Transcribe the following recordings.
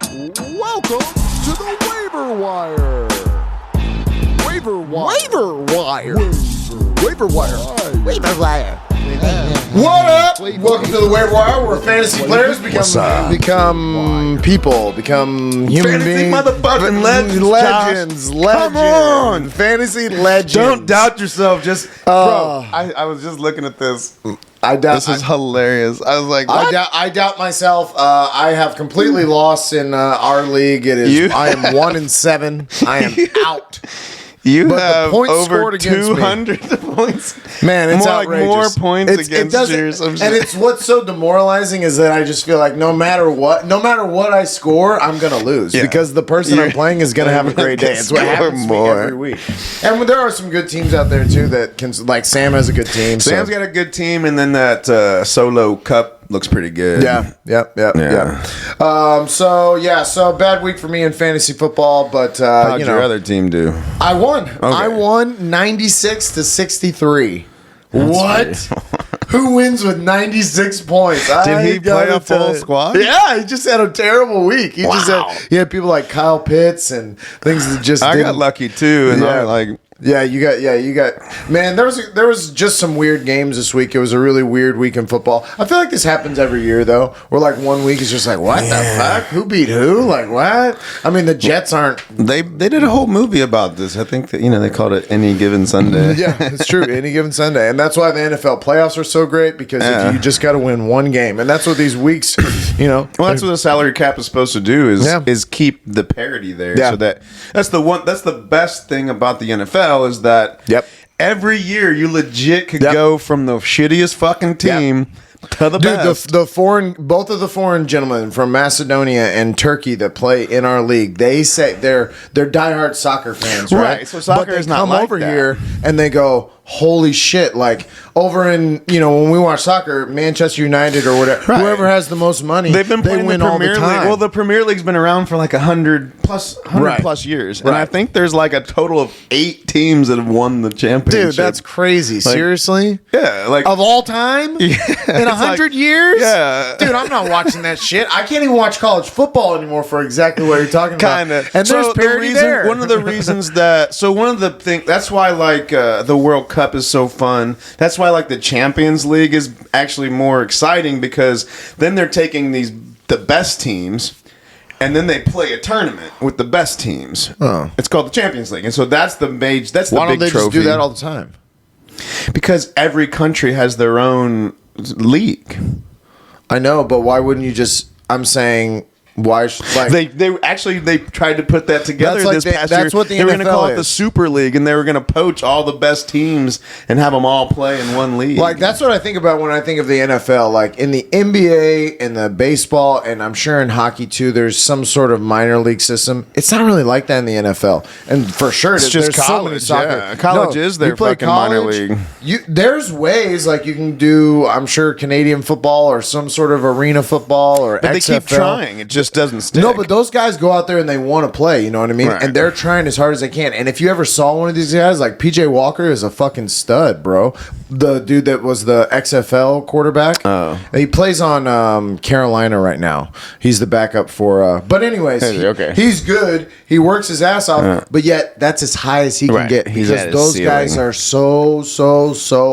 Welcome to the Waiver Wire. Waiver Wire. Waiver Wire. Waiver Wire. Waiver Wire. What up? Welcome to the Waiver Wire, where fantasy players become people, become human Fantasy beings, motherfucking legends, Come on, fantasy legends. Don't doubt yourself. Just bro, I was just looking at this. I doubt. This is hilarious. I was like, what? I doubt myself. I have completely lost in our league. It is. I am 1-7. I am out. You But have the points over scored against me. 200 points. Man, it's more outrageous. Like more points It against doesn't- yours. And it's what's so demoralizing is that I just feel like no matter what I score, I'm gonna lose because the person I'm playing is gonna have a great day. It's what happens to me every week. And there are some good teams out there too that can, like Sam has a good team. Sam's got a good team, and then that solo cup looks pretty good. Yeah. So bad week for me in fantasy football, but How'd your other team do? I won. Okay. I won 96-63. What? Who wins with 96 points? Did he play a full squad? Yeah, he just had a terrible week. He had people like Kyle Pitts and things that just. I got lucky too, and I like. Yeah, you got. Man, there was just some weird games this week. It was a really weird week in football. I feel like this happens every year though. Where like one week is just like, what the fuck? Who beat who? Like what? I mean, the Jets aren't. They did a whole movie about this. I think that they called it Any Given Sunday. Yeah, it's true. Any Given Sunday, and that's why the NFL playoffs are so great because if you just got to win one game, and that's what these weeks, Well, that's what the salary cap is supposed to do is keep the parity there. Yeah. So that's the best thing about the NFL is that every year you legit could go from the shittiest fucking team to the best. Both of the foreign gentlemen from Macedonia and Turkey that play in our league, they say they're diehard soccer fans, right? So soccer is not like over that. here and they go, holy shit, like over in, when we watch soccer, Manchester United or whatever, whoever has the most money, they've been playing win the all Premier the time. League. Well, the Premier League's been around for like 100 plus years. And I think there's like a total of 8 teams that have won the championship. Dude, that's crazy. Seriously? Yeah. Like of all time? In 100 years? Yeah. Dude, I'm not watching that shit. I can't even watch college football anymore for exactly what you're talking about. Kind of. And there's parity there. One of the reasons that's why like the World Cup is so fun. That's why like the Champions League is actually more exciting because then they're taking the best teams and then they play a tournament with the best teams. Oh. It's called the Champions League. And so that's the big trophy. Why don't they just do that all the time? Because every country has their own league. I know, but why wouldn't you just I'm saying why they tried to put that together this past year. That's what the they were going to call NFL it the Super League, and they were going to poach all the best teams and have them all play in one league. Like that's what I think about when I think of the NFL. Like in the NBA and the baseball, and I'm sure in hockey too. There's some sort of minor league system. It's not really like that in the NFL, and for sure, it's just there's college. So many soccer. Yeah. College is their fucking minor league. There's ways like you can do. I'm sure Canadian football or some sort of arena football or but XFL. They keep trying. It just doesn't stick. No, but those guys go out there and they want to play, you know what I mean? Right. And they're trying as hard as they can. And if you ever saw one of these guys, like PJ Walker is a fucking stud, bro. The dude that was the XFL quarterback. Oh. He plays on Carolina right now. He's the backup for but anyways, he's good. He works his ass off, but yet that's as high as he can get because those guys are so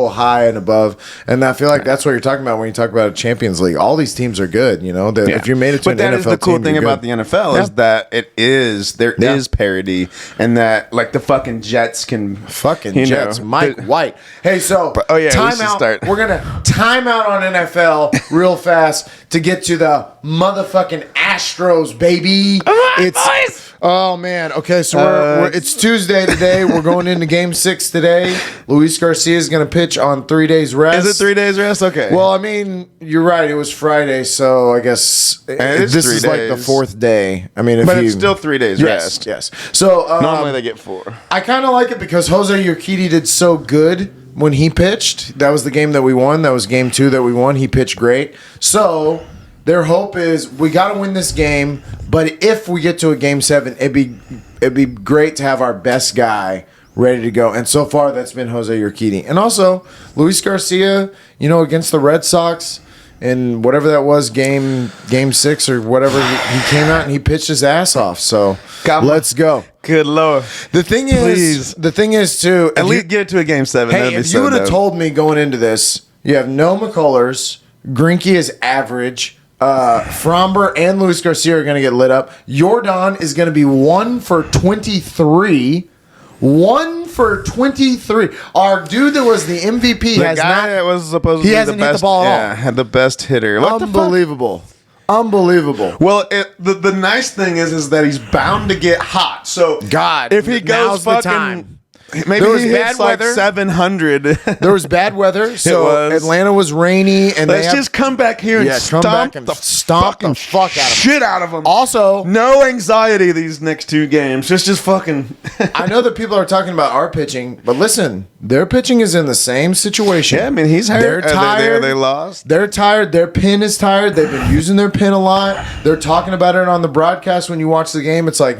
high and above. And I feel like that's what you're talking about when you talk about a Champions League. All these teams are good, if you made it to an NFL team. But that is the cool thing about the NFL is that there is parity, and that like the fucking Jets can Jets. Mike White. Hey, so time out. We're gonna time out on NFL real fast to get to the motherfucking Astros, baby. Oh man. Okay, so it's Tuesday today. We're going into Game 6 today. Luis Garcia is gonna pitch on 3 days rest. Is it 3 days rest? Okay. Well, I mean, you're right. It was Friday, so I guess this is like the 4th day. I mean, it's still 3 days rest. Yes. So normally they get 4. I kind of like it because Jose Urquidy did so good when he pitched. That was the game that we won. That was game 2 that we won. He pitched great. So their hope is we got to win this game. But if we get to a game 7, it'd be great to have our best guy ready to go. And so far, that's been Jose Urquidy. And also, Luis Garcia, against the Red Sox, in whatever that was, game 6 or whatever. He came out and he pitched his ass off. So let's go. Good Lord. The thing is too. At least get it to a game 7. Hey, if you would have told me going into this, you have no McCullers, Greinke is average. Fromber and Luis Garcia are going to get lit up. Jordan is going to be 1 for 23. 1 for 23. Our dude that was the MVP the guy that was supposed to be the best, hit the ball at all. Yeah, had the best hitter. What Unbelievable. Unbelievable. Well, the nice thing is that he's bound to get hot. So God, if he goes now's the fucking, time. maybe There was he bad hits like weather. 700. There was bad weather, so was. Atlanta was rainy, and Let's just come back here and come back stomp and the stomp the fuck out of 'em. shit out of them. Also, No anxiety these next 2 games. Just fucking. I know that people are talking about our pitching, but listen, their pitching is in the same situation. Yeah, I mean, he's hurt. They're tired. They lost. They're tired. Their pin is tired. They've been using their pin a lot. They're talking about it on the broadcast when you watch the game. It's like,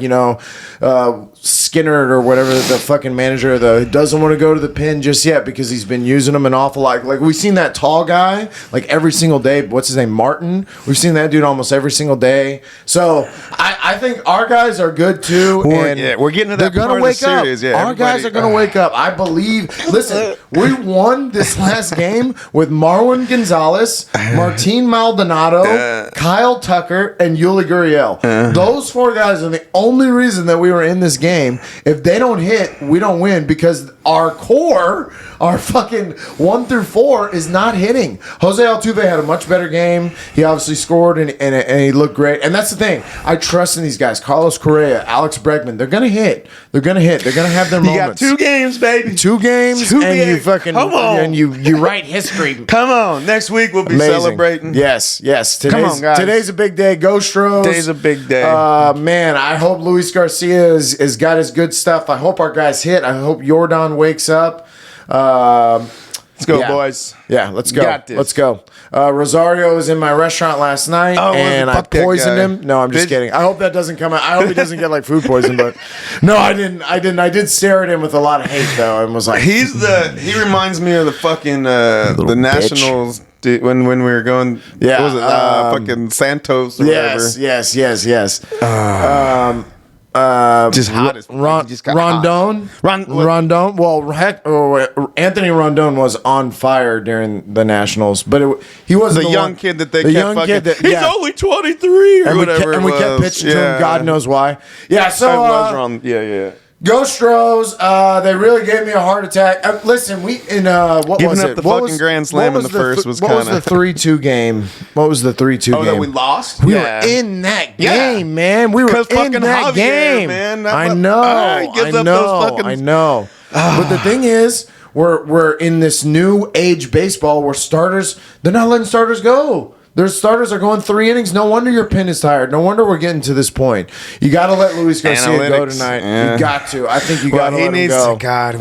Skinner or whatever, the fucking manager, doesn't want to go to the pin just yet because he's been using them an awful lot. Like, we've seen that tall guy like every single day. What's his name? Martin. We've seen that dude almost every single day. So I think our guys are good too. We're getting to that they're part gonna of the wake series. up. Yeah, Our guys are going to wake up. I believe. Listen, we won this last game with Marwin Gonzalez, Martin Maldonado, Kyle Tucker, and Yuli Gurriel. Those 4 guys are the only reason that we were in this game. If they don't hit, we don't win because our core, our fucking 1 through 4 is not hitting. Jose Altuve had a much better game. He obviously scored and he looked great. And that's the thing. I trust in these guys. Carlos Correa, Alex Bregman. They're going to hit. They're going to hit. They're going to have their You got moments. 2 games, baby. 2 games, Two and you games. fucking Come on. and you write history. Come on. Next week we'll be Amazing. celebrating. Yes. Come on, guys. Today's a big day. Go Stros. Today's a big day. Man, I hope Luis Garcia has got his good stuff. I hope our guys hit. I hope Jordan wakes up. Let's go, yeah. boys. Yeah, let's go. Got this. Let's go. Rosario was in my restaurant last night, and I fuck that poisoned guy. him. No, I'm just Did- kidding. I hope that doesn't come out. I hope he doesn't get like food poison. But no, I didn't. I did stare at him with a lot of hate though, and was like, He reminds me of the fucking the Nationals dude, when we were going. Yeah, what was it fucking Santos or yes. whatever? Just hot as he just got Rondon. Rondon. Well, heck, Anthony Rondon was on fire during the Nationals, but he wasn't The the young one- kid that they the kept young fucking. kid that- He's yeah. only 23 or and whatever. we kept pitching to him. God knows why. Yeah, so I was wrong. Yeah. Go Stros. They really gave me a heart attack. Listen, what Giving was up it? the What fucking grand slam in the first was What was kinda- the 3-2 game? What was the 3-2 Oh, game? that we lost. We were in that game, man. We were in Because fucking that Javier, game. man. I know. Gives up those fucking- I know. But the thing is, we're in this new age baseball where they're not letting starters go. Their starters are going 3 innings. No wonder your pin is tired. No wonder we're getting to this point. You got to let Luis Garcia go Analytics, tonight. yeah. You got to. I think you got to let him go. God,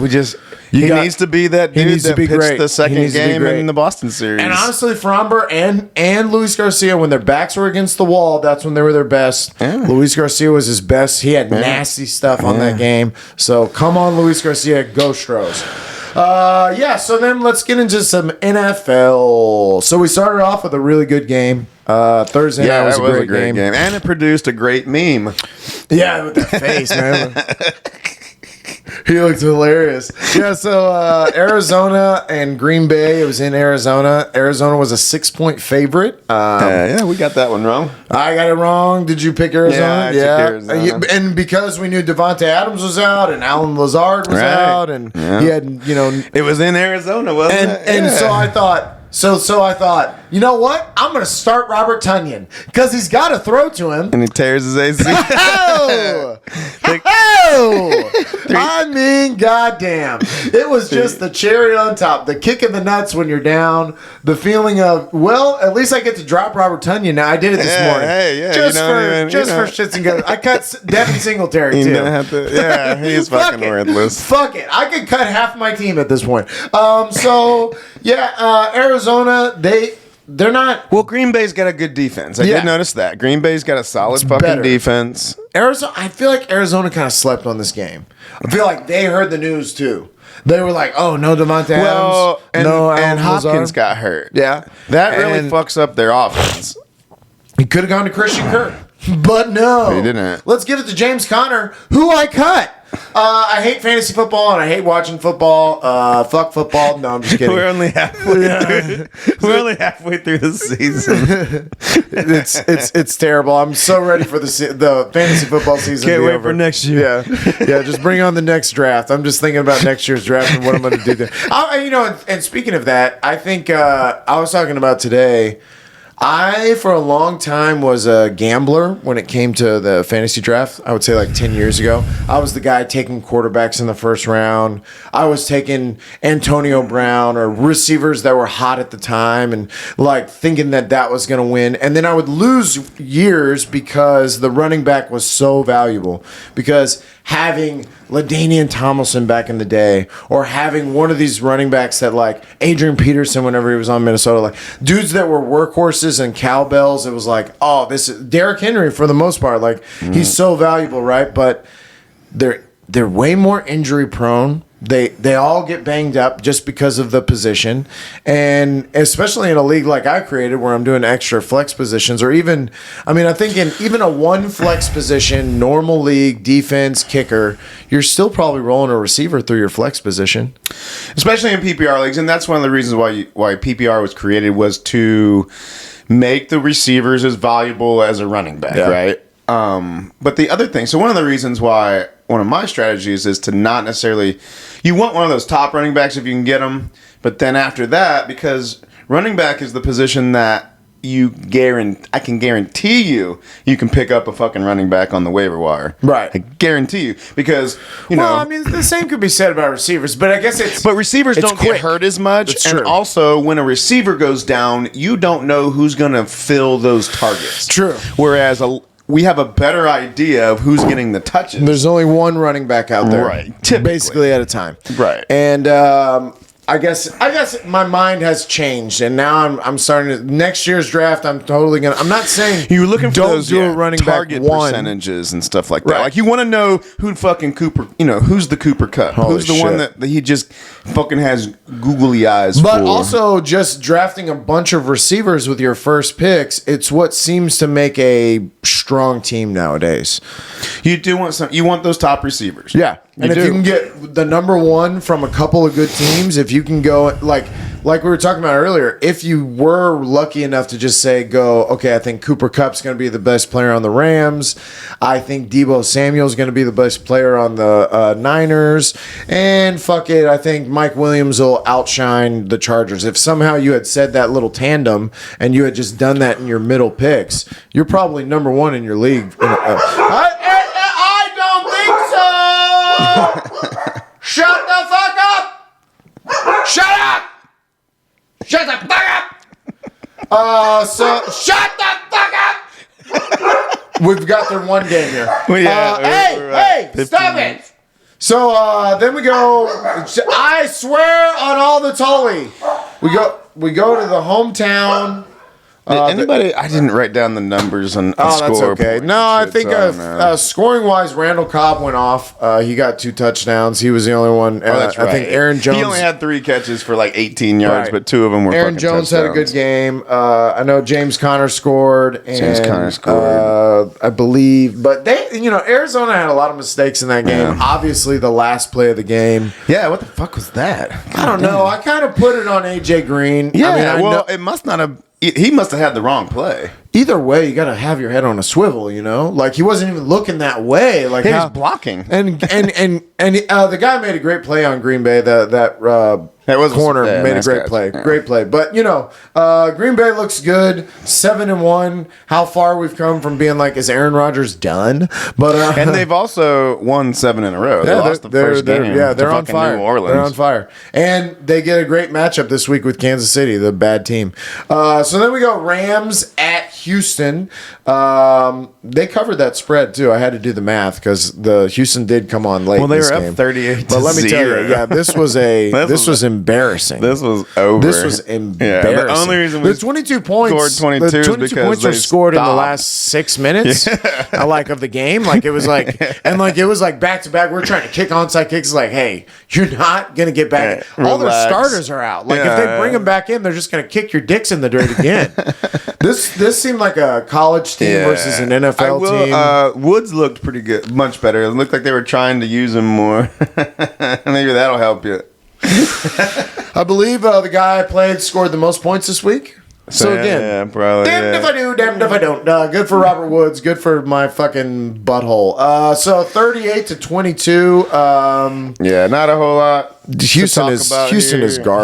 he needs to be that He dude needs to that be pitched great. the He second needs to be game great. in the Boston series. And honestly, Fromber and Luis Garcia, when their backs were against the wall, that's when they were their best. Yeah. Luis Garcia was his best. He had nasty stuff on that game. So come on, Luis Garcia, go Stros. So then let's get into some NFL. So we started off with a really good game. Thursday night was that a great game. and it produced a great meme. Yeah, with that face, man. He looked hilarious. Yeah, so Arizona and Green Bay. It was in Arizona. Arizona was a 6-point favorite. We got that one wrong. I got it wrong. Did you pick Arizona? Yeah, I took Arizona. And because we knew Devontae Adams was out and Alan Lazard was Right. out, and he had, It was in Arizona, wasn't it? and so I thought. So I thought, you know what? I'm going to start Robert Tonyan because he's got to throw to him. And he tears his AC. Oh! Oh! I mean, goddamn. It was just the cherry on top. The kick in the nuts when you're down. The feeling of, well, at least I get to drop Robert Tonyan now. I did it this morning. Hey, yeah. Just you for shits and giggles. I cut Devin Singletary, too. He's Fuck fucking it. worthless. Fuck it. I could cut half my team at this point. Arizona, they're not. Well, Green Bay's got a good defense. I Yeah. did notice that. Green Bay's got a solid fucking better. defense. Arizona. I feel like Arizona kind of slept on this game. I feel like they heard the news too. They were like, oh, no Devontae Adams, and Allen Hopkins Lazard. got hurt. Yeah. That really And fucks up their offense. He could have gone to Christian Kirk, but no. He didn't. Let's give it to James Conner, who I cut. I hate fantasy football and I hate watching football. Fuck football. No, I'm just kidding. We're only halfway through the season. It's terrible. I'm so ready for the fantasy football season. Can't to be wait over. for next year. Yeah. Just bring on the next draft. I'm just thinking about next year's draft and what I'm going to do there. And speaking of that, I think I was talking about today. I, for a long time, was a gambler when it came to the fantasy draft. I would say like 10 years ago. I was the guy taking quarterbacks in the first round. I was taking Antonio Brown or receivers that were hot at the time and like thinking that was going to win. And then I would lose years because the running back was so valuable. Because having LaDainian Tomlinson back in the day, or having one of these running backs that like Adrian Peterson whenever he was on Minnesota, like dudes that were workhorses and cowbells, it was like, oh, this is Derrick Henry for the most part. Like he's so valuable, right? But they're way more injury prone. They all get banged up just because of the position. And especially in a league like I created where I'm doing extra flex positions, or even, I think in even a one flex position, normal league, defense, kicker, you're still probably rolling a receiver through your flex position. Especially in PPR leagues. And that's one of the reasons why PPR was created, was to make the receivers as valuable as a running back, right? But the other thing, so one of the reasons why one of my strategies is to not necessarily, you want one of those top running backs if you can get them, but then after that, because running back is the position that I can guarantee you can pick up a fucking running back on the waiver wire. Right. I guarantee you, because, the same could be said about receivers, but I guess but receivers don't quick. get hurt as much. It's and true. also, when a receiver goes down, you don't know who's going to fill those targets. True. Whereas we have a better idea of who's getting the touches. There's only one running back out there, Right, typically. basically at a time, Right. And I guess my mind has changed, and now I'm starting to next year's draft. I'm totally gonna. I'm not saying You were looking for don't those do a running target back one. percentages and stuff like that. Right. Like, you want to know who fucking Cooper, who's the Cooper Cup? Holy Who's the one shit. that he just fucking has googly eyes But for? also, just drafting a bunch of receivers with your first picks, it's what seems to make a strong team nowadays. You do want you want those top receivers. Yeah. And if you can get the number one from a couple of good teams, if you can go like we were talking about earlier, if you were lucky enough to just say, okay, I think Cooper Kupp's going to be the best player on the Rams. I think Deebo Samuel's going to be the best player on the Niners. And fuck it, I think Mike Williams will outshine the Chargers. If somehow you had said that little tandem and you had just done that in your middle picks, you're probably number one in your league. I don't think so! Shut the fuck up! Shut up! Shut the fuck up! Shut the fuck up! We've got their one game here. Well, yeah, Hey, stop it! So then we go. I swear on all the Tully. We go to the hometown. Anybody? I didn't write down the numbers on Oh, that's score okay. points No, and I shit, think so I don't know. scoring wise, Randall Cobb went off. He got 2 touchdowns. He was the only one. Oh, that's right. I think Aaron Jones. He only had 3 catches for like 18 yards, Right. but 2 of them were Aaron fucking Jones had a good touchdowns. game. I know James Conner scored. James And, Conner scored. I believe, but Arizona had a lot of mistakes in that game. Yeah. Obviously, the last play of the game. Yeah, what the fuck was that? I don't know. I kind of put it on AJ Green. Yeah, I know, it must not have. He must have had the wrong play. either way, you got to have your head on a swivel. Like he wasn't even looking that way. Like He how, was blocking. And the guy made a great play on Green Bay. That was corner made nice a great catch. play. Yeah. Great play. But Green Bay looks good. 7-1. How far we've come from being like, is Aaron Rodgers done? But And they've also won 7 in a row. They lost the first game. Yeah, to they're on fucking fire. New Orleans. They're on fire. And they get a great matchup this week with Kansas City, the bad team. So then we go Rams at Houston. They covered that spread too. I had to do the math because the Houston did come on late. Well, they in this were game. up 38. But let me tell you, yeah, this was this was embarrassing. This was over. This was embarrassing. Yeah, the only reason we the 22 points scored 22 the is 22 because points they were scored in the stopped. last 6 minutes, like of the game. Like it was like, and like it was like back to back. We're trying to kick onside kicks. Like, hey, you're not gonna get back. All their Relax. starters are out. Like if they bring them back in, they're just gonna kick your dicks in the dirt again. This seemed like a college team versus an NFL team. Woods looked pretty good, much better. It looked like they were trying to use him more. Maybe that'll help you. I believe the guy I played scored the most points this week. So again, yeah, probably. damned if I do, damned if I don't. Good for Robert Woods. Good for my fucking butthole. So 38-22. Yeah, not a whole lot. Houston is garbage.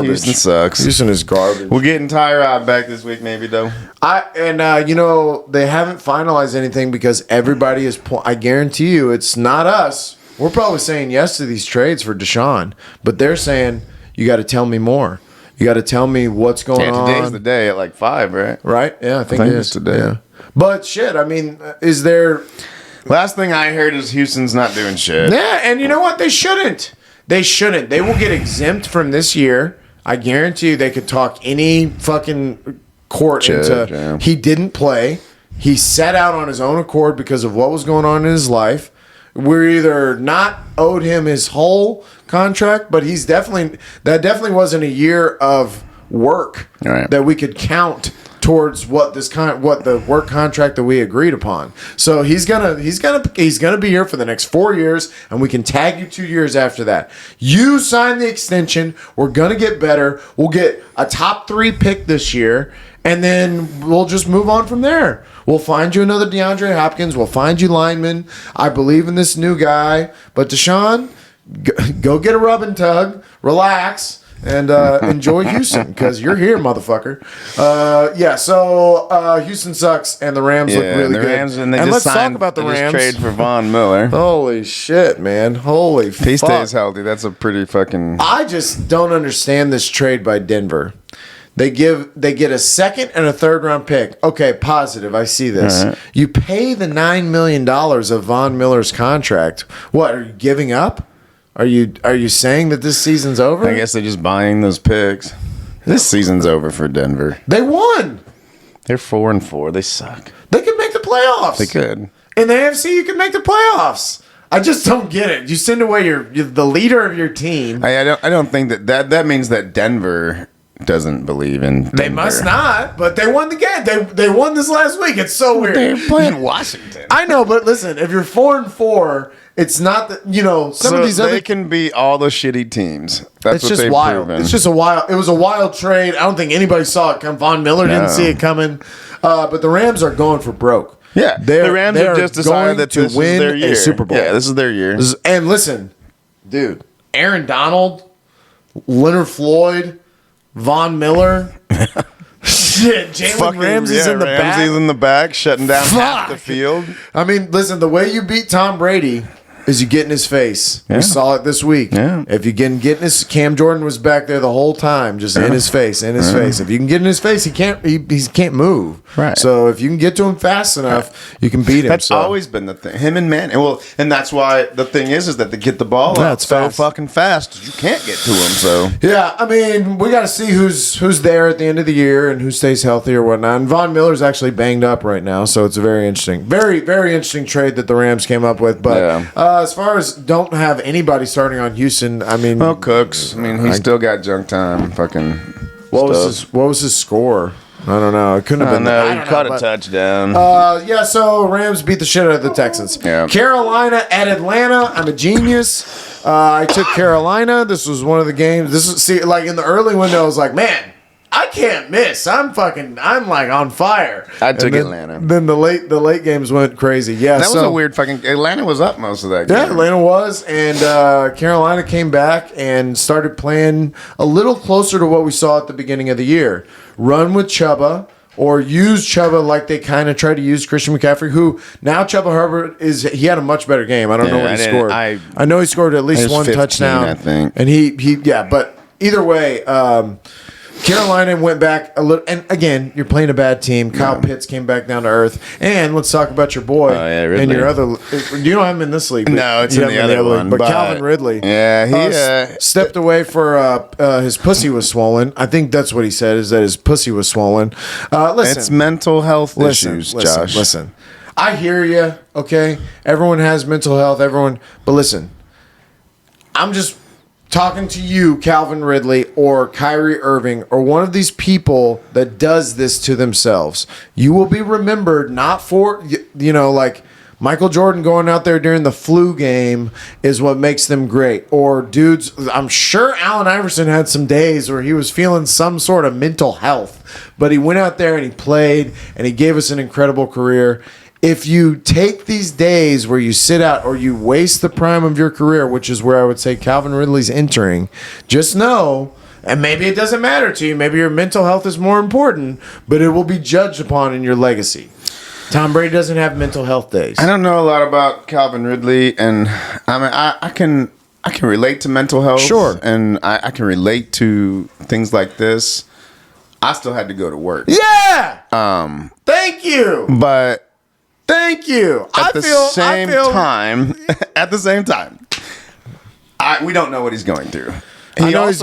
Houston sucks. Houston is garbage. We're getting Tyrod back this week, maybe though. They haven't finalized anything because everybody is. I guarantee you, it's not us. We're probably saying yes to these trades for Deshaun, but they're saying you got to tell me more. You got to tell me what's going on. Today's the day at like 5, right? Right? Yeah, I think it is it's today. Yeah. But shit, I mean, is there? Last thing I heard is Houston's not doing shit. Yeah, and you know what? They shouldn't. They shouldn't. They will get exempt from this year. I guarantee you they could talk any fucking court into. He didn't play. He sat out on his own accord because of what was going on in his life. We're either not owed him his whole contract, but that definitely wasn't a year of work that we could count towards what the work contract that we agreed upon. So he's gonna be here for the next 4 years, and we can tag you 2 years after that. You sign the extension. We're gonna get better. We'll get a top 3 pick this year, and then we'll just move on from there. We'll find you another DeAndre Hopkins. We'll find you linemen. I believe in this new guy, but Deshaun, go get a rub and tug, relax, and enjoy Houston because you're here, motherfucker. So Houston sucks, and the Rams look really good. And let's talk about the Rams. Trade for Von Miller. Holy shit, man! Holy fuck! He stays healthy. That's a pretty fucking. I just don't understand this trade by Denver. They get a second and a third round pick. Okay, positive. I see this. Right. You pay the $9 million of Von Miller's contract. What are you giving up? Are you saying that this season's over? I guess they're just buying those picks. This season's over for Denver. They won. They're 4-4. They suck. They could make the playoffs. They could. In the AFC, you can make the playoffs. I just don't get it. You send away you're the leader of your team. I don't think that means that Denver doesn't believe in Denver. They must not, but they won the game. They won this last week. It's so weird. They're playing Washington. I know, but listen, if you're 4-4, it's not that some of these they other can beat all the shitty teams. That's it's what just they've wild. proven. It's just a wild. It was a wild trade. I don't think anybody saw it come. Von Miller didn't see it coming, but the Rams are going for broke. Yeah, the Rams have just decided that this win is their year. a Super Bowl. Yeah, this is their year. And listen, dude, Aaron Donald, Leonard Floyd, Von Miller. Shit, Jalen Ramsey's in the back. Ramsey's in the back, shutting down half the field. I mean, listen, the way you beat Tom Brady is you get in his face. We saw it this week. Yeah. If you can get in his Cam Jordan was back there the whole time, just in his face, in his face. If you can get in his face, he can't move. Right. So if you can get to him fast enough, you can beat him. That's always been the thing. Him and Manning. And that's why the thing is that they get the ball out it's so fast. fucking fast. You can't get to him. So yeah, I mean, we got to see who's there at the end of the year and who stays healthy or whatnot. And Von Miller's actually banged up right now, so it's a very interesting, very very interesting trade that the Rams came up with. But as far as don't have anybody starting on Houston, I mean, Cooks. I mean, he's still got junk time. Fucking. What was his score? I don't know. It couldn't have been. No, he caught a touchdown. So Rams beat the shit out of the Texans. Yeah. Carolina at Atlanta. I'm a genius. I took Carolina. This was one of the games. Like in the early window, I was like, man, I can't miss. I'm like on fire. I took Atlanta. Then the late games went crazy. Yeah, that was a weird fucking. Atlanta was up most of that game. Yeah, Atlanta was, and Carolina came back and started playing a little closer to what we saw at the beginning of the year. Run with Chuba or use Chuba like they kind of tried to use Christian McCaffrey, who now Chuba Hubbard he had a much better game. I don't know what he scored. I know he scored at least one 15, touchdown. I think. And he but either way, Carolina went back a little, and again, you're playing a bad team. Kyle Pitts came back down to earth, and let's talk about your boy and your other. You don't have him in this league. No, it's in the other one. But Calvin Ridley, yeah, he stepped away for his pussy was swollen. I think that's what he said, is that his pussy was swollen. Listen, it's mental health issues, Josh. Listen, I hear you. Okay, everyone has mental health. But listen, I'm just talking to you, Calvin Ridley, or Kyrie Irving, or one of these people that does this to themselves. You will be remembered not for, like Michael Jordan going out there during the flu game is what makes them great. Or dudes, I'm sure Allen Iverson had some days where he was feeling some sort of mental health, but he went out there and he played and he gave us an incredible career. If you take these days where you sit out or you waste the prime of your career, which is where I would say Calvin Ridley's entering, just know, and maybe it doesn't matter to you, maybe your mental health is more important, but it will be judged upon in your legacy. Tom Brady doesn't have mental health days. I don't know a lot about Calvin Ridley, and I mean, I can relate to mental health. Sure. And I can relate to things like this. I still had to go to work. Yeah! Thank you! But... Thank you. At the same time, we don't know what he's going through. I know he's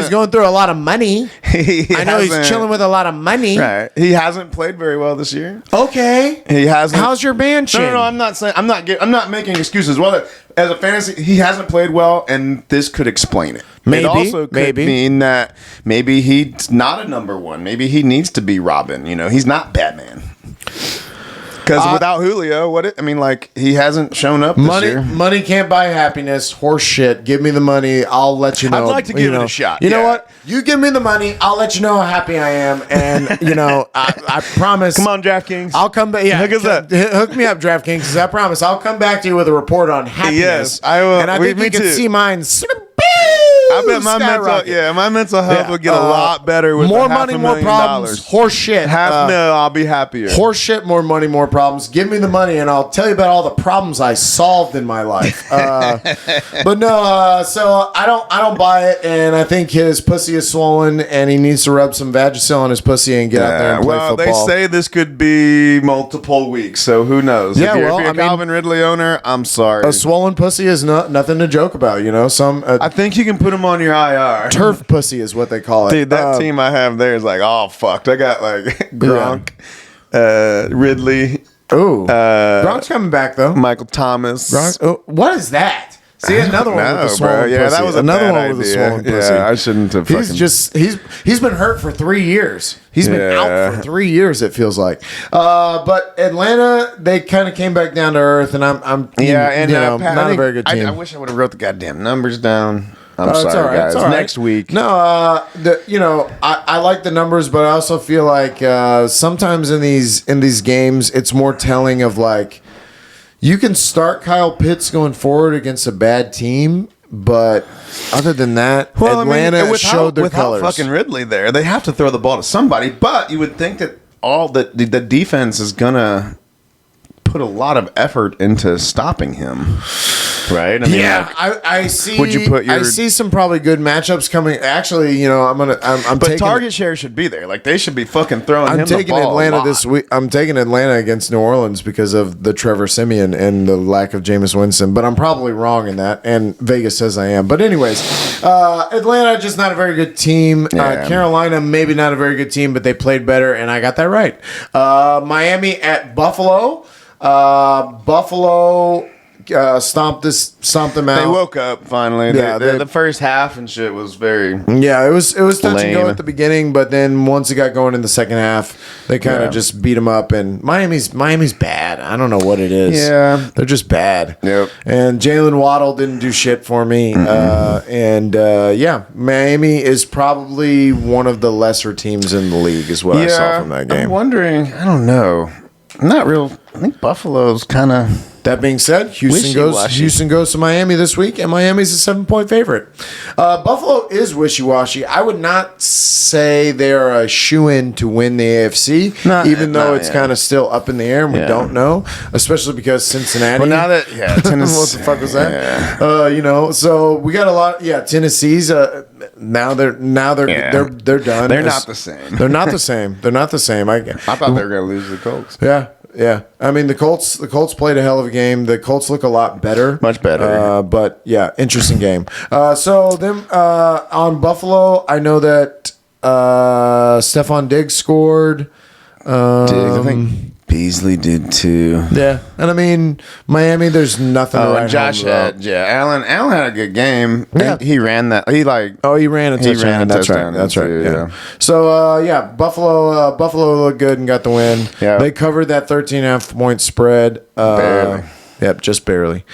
going through a lot of money. I know he's chilling with a lot of money. Right. He hasn't played very well this year. Okay. He hasn't. How's your band chin? No. I'm not saying. I'm not making excuses. Well, as a fantasy, he hasn't played well, and this could explain it. Maybe. It also could mean that maybe he's not a number one. Maybe he needs to be Robin. He's not Batman. Because without Julio, he hasn't shown up this year. Money can't buy happiness. Horse shit. Give me the money. I'll let you know. I'd like to give it a shot. You know what? You give me the money. I'll let you know how happy I am. And, I promise. Come on, DraftKings. I'll come back. Yeah, hook me up, DraftKings. Because I promise I'll come back to you with a report on happiness. Yes, I will. And I think you can see mine. I bet my mental health would get a lot better with more money, more problems. Horse shit. I'll be happier. Horse shit, more money, more problems. Give me the money, and I'll tell you about all the problems I solved in my life. But no, so I don't buy it, and I think his pussy is swollen, and he needs to rub some Vagisil on his pussy and get out there and play football. They say this could be multiple weeks, so who knows? Yeah, if you're a Calvin Ridley owner, I'm sorry. A swollen pussy is nothing to joke about. I think you can put him on your IR. Turf pussy is what they call it. Dude, that team I have there is all fucked. I got Gronk, Ridley. Ooh, Gronk's coming back though. Michael Thomas. What is that? See, another one with a swollen pussy. Yeah, that was another one idea. with a swollen pussy. Yeah, I shouldn't have. He's been hurt for 3 years. He's been out for 3 years. It feels like. But Atlanta, they kind of came back down to earth, and I'm not a very good team. I wish I would have wrote the goddamn numbers down. I'm sorry, it's all right, guys. it's all right. Next week. No, I like the numbers, but I also feel like sometimes in these games, it's more telling of you can start Kyle Pitts going forward against a bad team, but other than that, Atlanta showed their colors. Without fucking Ridley there, they have to throw the ball to somebody. But you would think that the defense is gonna put a lot of effort into stopping him. Right? I see. Would you put I see some probably good matchups coming. Actually, I'm taking target share should be there. They should be fucking throwing him the ball. I'm taking Atlanta this week. I'm taking Atlanta against New Orleans because of the Trevor Siemian and the lack of Jameis Winston. But I'm probably wrong in that, and Vegas says I am. But anyways, Atlanta just not a very good team. Carolina maybe not a very good team, but they played better, and I got that right. Miami at Buffalo. Buffalo stomped them out. They woke up finally. Yeah, the first half and shit was very. Yeah, it was touch and go at the beginning, but then once it got going in the second half, they kind of just beat them up. And Miami's bad. I don't know what it is. Yeah, they're just bad. Yep. And Jalen Waddle didn't do shit for me. Miami is probably one of the lesser teams in the league, is what I saw from that game. I'm wondering. I don't know. Not real. I think Buffalo's kind of. That being said, Wishy-washy. Houston goes to Miami this week, and Miami's a 7-point favorite. Buffalo is wishy-washy. I would not say they're a shoo-in to win the AFC, even though it's kind of still up in the air and we don't know, especially because Cincinnati. Well, now that Tennessee, what the fuck was that? So we got a lot. Yeah, Tennessee's. Now they're done. They're not the same. They're not the same. They're not the same. I thought they were going to lose the Colts. Yeah. Yeah, I mean the Colts played a hell of a game. The Colts look a lot better, much better. But yeah, interesting game. So then on Buffalo, I know that Stephon Diggs scored. I think Beasley did too. Yeah, and I mean Miami. There's nothing. Oh, to and Josh had Allen had a good game. Yeah, he ran that. He ran a touchdown. That's right. That's right. Yeah. So Buffalo looked good and got the win. Yeah, they covered that 13.5-point spread. Barely. Yep, just barely.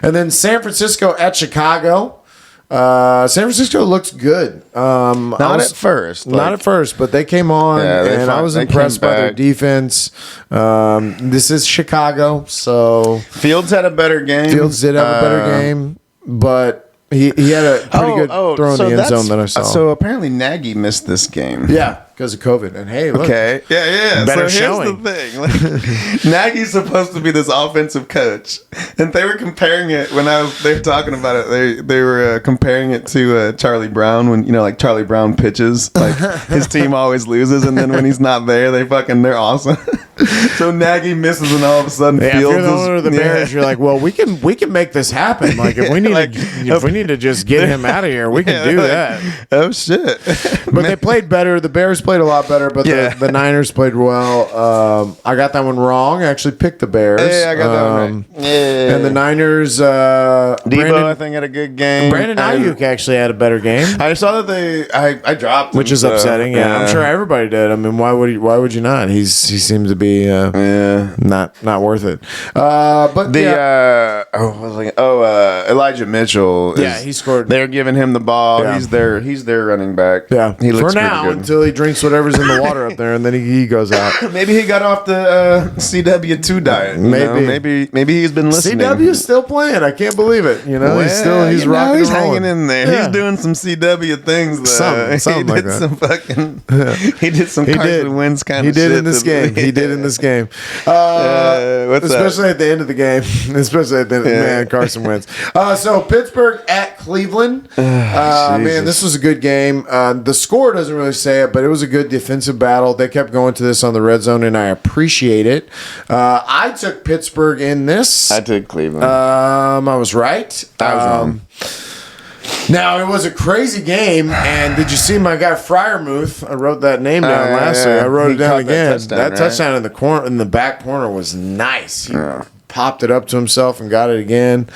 And then San Francisco at Chicago. San Francisco looks good. Not at first, but they came on, and I was impressed by their defense. This is Chicago, so Fields had a better game. Fields did have a better game, but he had a pretty good throw in the end zone that I saw. So apparently Nagy missed this game. Yeah, because of COVID. And hey, look, okay, yeah. Better so showing. Here's the thing: like, Nagy's supposed to be this offensive coach, and they were comparing it when they were talking about it. They were comparing it to Charlie Brown when like Charlie Brown pitches, like his team always loses, and then when he's not there, they're awesome. So Nagy misses, and all of a sudden, Fields if you're the owner of the Bears, you're like, well, we can make this happen. Like if we need to just get him out of here, we can do that. Oh shit! But they played better. The Bears played a lot better, but the Niners played well. I got that one wrong. I actually picked the Bears. Yeah, I got that one right. Yeah. And the Niners, Debo, I think, had a good game. Brandon Ayuk actually had a better game. I saw that I dropped him, which is upsetting. Yeah, I'm sure everybody did. I mean, why would you not? He seems to be not worth it. But Elijah Mitchell. He scored. They're giving him the ball. Yeah. He's their running back. Yeah, he looks for now good. Until he drinks whatever's in the water up there, and then he goes out. Maybe he got off the CW2 diet. Maybe he's been listening. CW's still playing. I can't believe it. He's rocking. He's hanging in there. Yeah. He's doing some CW things. Something like that. He did some Carson Wentz kind of shit. He did in this game. He did in this game. Especially at the end of the game. Especially at the end. Man, Carson Wentz. So Pittsburgh at Cleveland. Man, this was a good game. The score doesn't really say it, but it was a good defensive battle. They kept going to this on the red zone, and I appreciate it. I took Pittsburgh in this. I took Cleveland. I was right. I was wrong. Now, it was a crazy game, and did you see my guy Freiermuth? I wrote that name down last week. I wrote it down again. That touchdown in the corner, in the back corner, was nice. He popped it up to himself and got it again.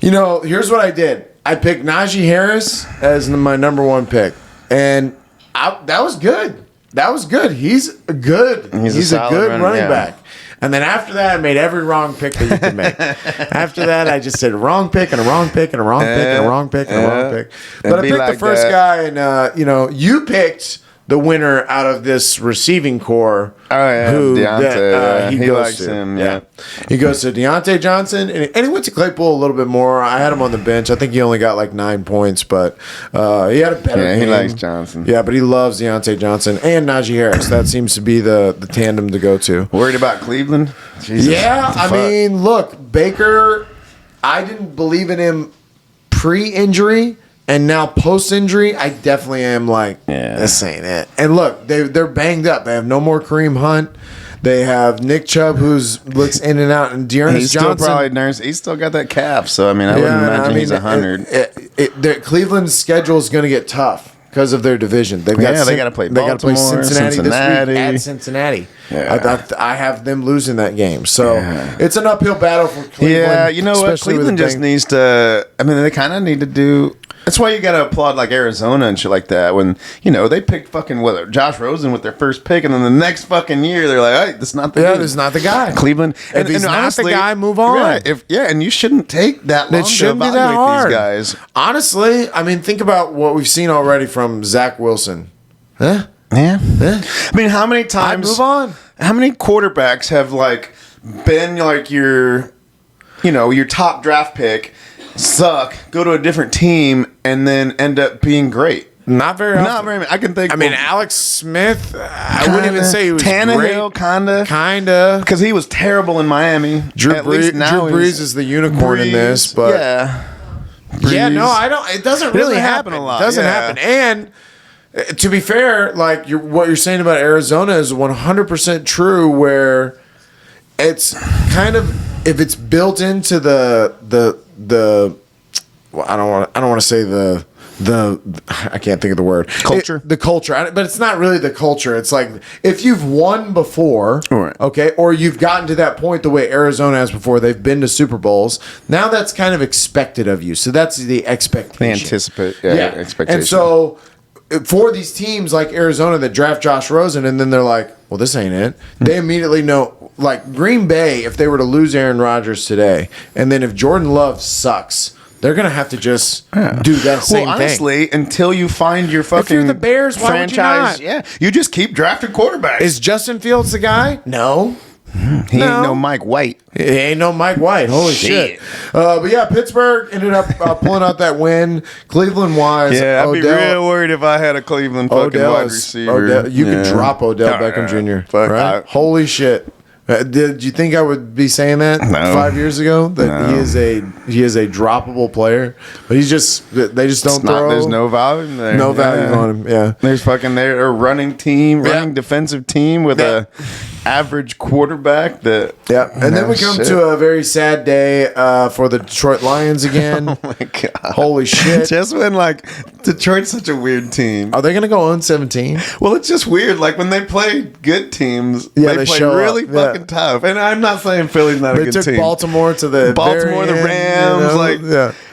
Here's what I did. I picked Najee Harris as my number one pick, and that was good. That was good. He's good. He's a good running back. And then after that, I made every wrong pick that you could make. After that, I just said wrong pick and a wrong pick and a wrong pick and a wrong pick and a wrong pick. But I picked the first guy, and you picked the winner out of this receiving core. Oh yeah, Deontay. He likes to. him. Yeah, he goes to Deontay Johnson, and he went to Claypool a little bit more. I had him on the bench. I think he only got like 9 points, but he had a better game. He likes Johnson. Yeah, but he loves Deontay Johnson and Najee Harris. That seems to be the tandem to go to. Worried about Cleveland? Jesus, I mean, look, Baker, I didn't believe in him pre-injury. And now post-injury, I definitely am like, this ain't it. And look, they're banged up. They have no more Kareem Hunt. They have Nick Chubb, looks in and out, and Dearness Johnson. He's still got that calf, so I wouldn't imagine he's 100. Cleveland's schedule is going to get tough because of their division. They got to play Baltimore, Cincinnati this week at Cincinnati. Yeah. I have them losing that game, so it's an uphill battle for Cleveland. Yeah, you know what? Cleveland just needs to. I mean, they kind of need to do. That's why you got to applaud like Arizona and shit like that when, they picked fucking Josh Rosen with their first pick, and then the next fucking year they're like, hey, this is not the guy. This is not the guy. Cleveland. If he's not honestly, the guy, move on. Right, and you shouldn't take that long to evaluate these guys. Honestly, I mean, think about what we've seen already from Zach Wilson. Huh? Yeah. I mean, how many times... move on. How many quarterbacks have, been like your top draft pick, suck, go to a different team, and then end up being great? Not very often. Not very. I can think. I mean, Alex Smith, I wouldn't even say he was Tannehill, great. Kinda. Because he was terrible in Miami. Drew Brees is the unicorn in this, but yeah. Yeah, no, I don't. It doesn't really happen a lot. It doesn't happen. And to be fair, like what you're saying about Arizona is 100% true. Where it's kind of, if it's built into the well, I don't want to say the I can't think of the word culture. The culture, but it's not really the culture. It's like if you've won before, right. Okay, or you've gotten to that point the way Arizona has before. They've been to Super Bowls. Now that's kind of expected of you. So that's the expectation. They anticipate, expectation. And so for these teams like Arizona that draft Josh Rosen and then they're like, well, this ain't it. They immediately know. Like Green Bay, if they were to lose Aaron Rodgers today, and then if Jordan Love sucks, they're gonna have to just do that same well, honestly, thing. until you find your fucking if you're the Bears, why franchise, would you not? Yeah, you just keep drafting quarterbacks. Is Justin Fields the guy? No. He ain't no Mike White. He ain't no Mike White. Holy shit. But yeah, Pittsburgh ended up pulling out that win. Cleveland wise, yeah, I'd be real worried if I had a Cleveland fucking wide receiver. You could drop Odell Beckham Jr. Right? Holy shit. Did you think I would be saying that 5 years ago? That he is a droppable player, but they just don't throw. There's no value in there. No value on him. Yeah, there's they're a running defensive team with a average quarterback. And then we come to a very sad day for the Detroit Lions again. Oh my god! Holy shit! Just when Detroit's such a weird team. Are they going to go 0-17? Well, it's just weird. Like when they play good teams, they play really fucking tough. And I'm not saying Philly's not a good team. They took Baltimore to the Rams,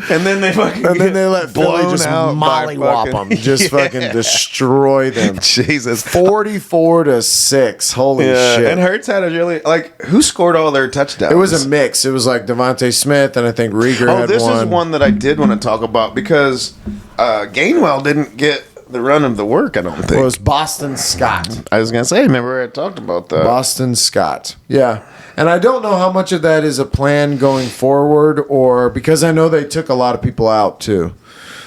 and then they fucking let Philly just mollywop them, just fucking destroy them. Jesus, 44-6. Holy shit! And Hurts had a really who scored all their touchdowns? It was a mix. It was like Devontae Smith and I think Rieger had one. This is one that I did want to talk about because Gainwell didn't get the run of the work, I don't think. Well, it was Boston Scott. I was going to say, remember I talked about that. Boston Scott. Yeah. And I don't know how much of that is a plan going forward or because I know they took a lot of people out too.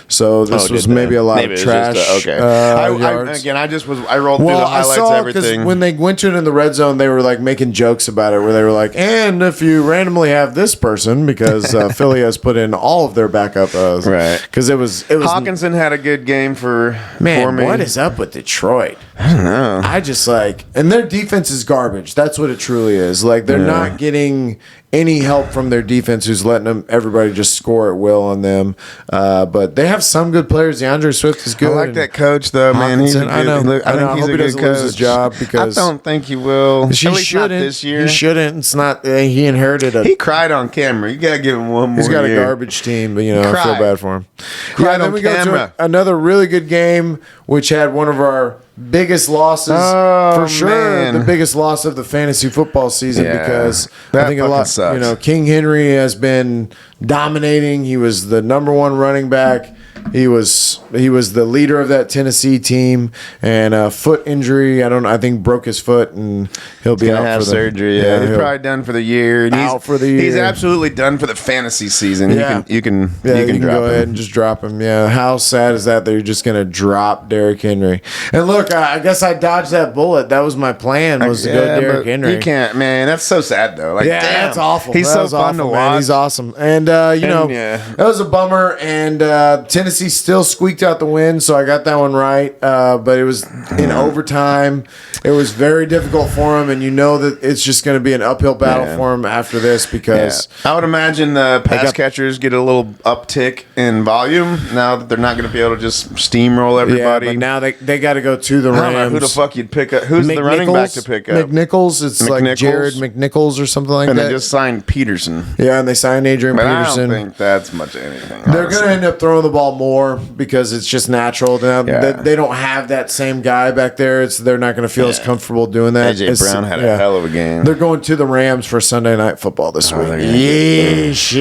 So this was maybe a lot of trash. I rolled through the highlights, everything. When they went to it in the red zone, they were like making jokes about it, where they were like, "And if you randomly have this person, because Philly has put in all of their backup, right? Because it was Hawkinson had a good game for me. What is up with Detroit? I don't know. I just and their defense is garbage. That's what it truly is. Like they're not getting any help from their defense, who's letting everybody just score at will on them. But they have some good players. DeAndre Swift is good. I like that coach, though, Hawkinson, man. I hope he doesn't lose his job because I don't think he will. He shouldn't this year. He shouldn't. It's not. He inherited He cried on camera. You gotta give him one more. He's got a garbage team, but I feel bad for him. Cried then we go to another really good game, which had one of our biggest losses for sure. Man. The biggest loss of the fantasy football season because I think a lot. Sucks. King Henry has been dominating. He was the number one running back. He was the leader of that Tennessee team, and a foot injury. I think broke his foot, and he'll be out for surgery. Yeah, he's probably done for the year. And out for the year. He's absolutely done for the fantasy season. Yeah. You can go ahead and just drop him. Yeah, how sad is that you're just gonna drop Derrick Henry? And look, I guess I dodged that bullet. That was my plan, was to go Derrick Henry. You can't, man. That's so sad though. That's awful. He's so fun to watch. Man. He's awesome, and that was a bummer. And Tennessee still squeaked out the win, so I got that one right. But it was in overtime. It was very difficult for him, and that it's just going to be an uphill battle for him after this because I would imagine the pass catchers get a little uptick in volume now that they're not going to be able to just steamroll everybody. Yeah, but now they got to go to the Rams. I don't know who the fuck you'd pick up. Who's the running back to pick up? McNichols. It's like Jared McNichols or something like that. And they just signed Peterson. Yeah, and they signed Adrian Peterson. I don't think that's much of anything. They're going to end up throwing the ball more because it's just natural. Now, they don't have that same guy back there. They're not going to feel as comfortable doing that. AJ Brown had a hell of a game. They're going to the Rams for Sunday Night Football this week. Yeesh,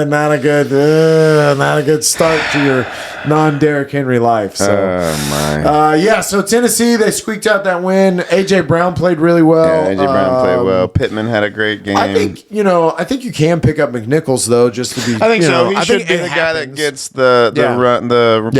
not a good start to non-Derrick Henry life. So, so Tennessee, they squeaked out that win. A.J. Brown played really well. Yeah, A.J. Brown played well. Pittman had a great game. I think you can pick up McNichols, though, just to be. I think so. He I should think be it the guy that happens. gets the run,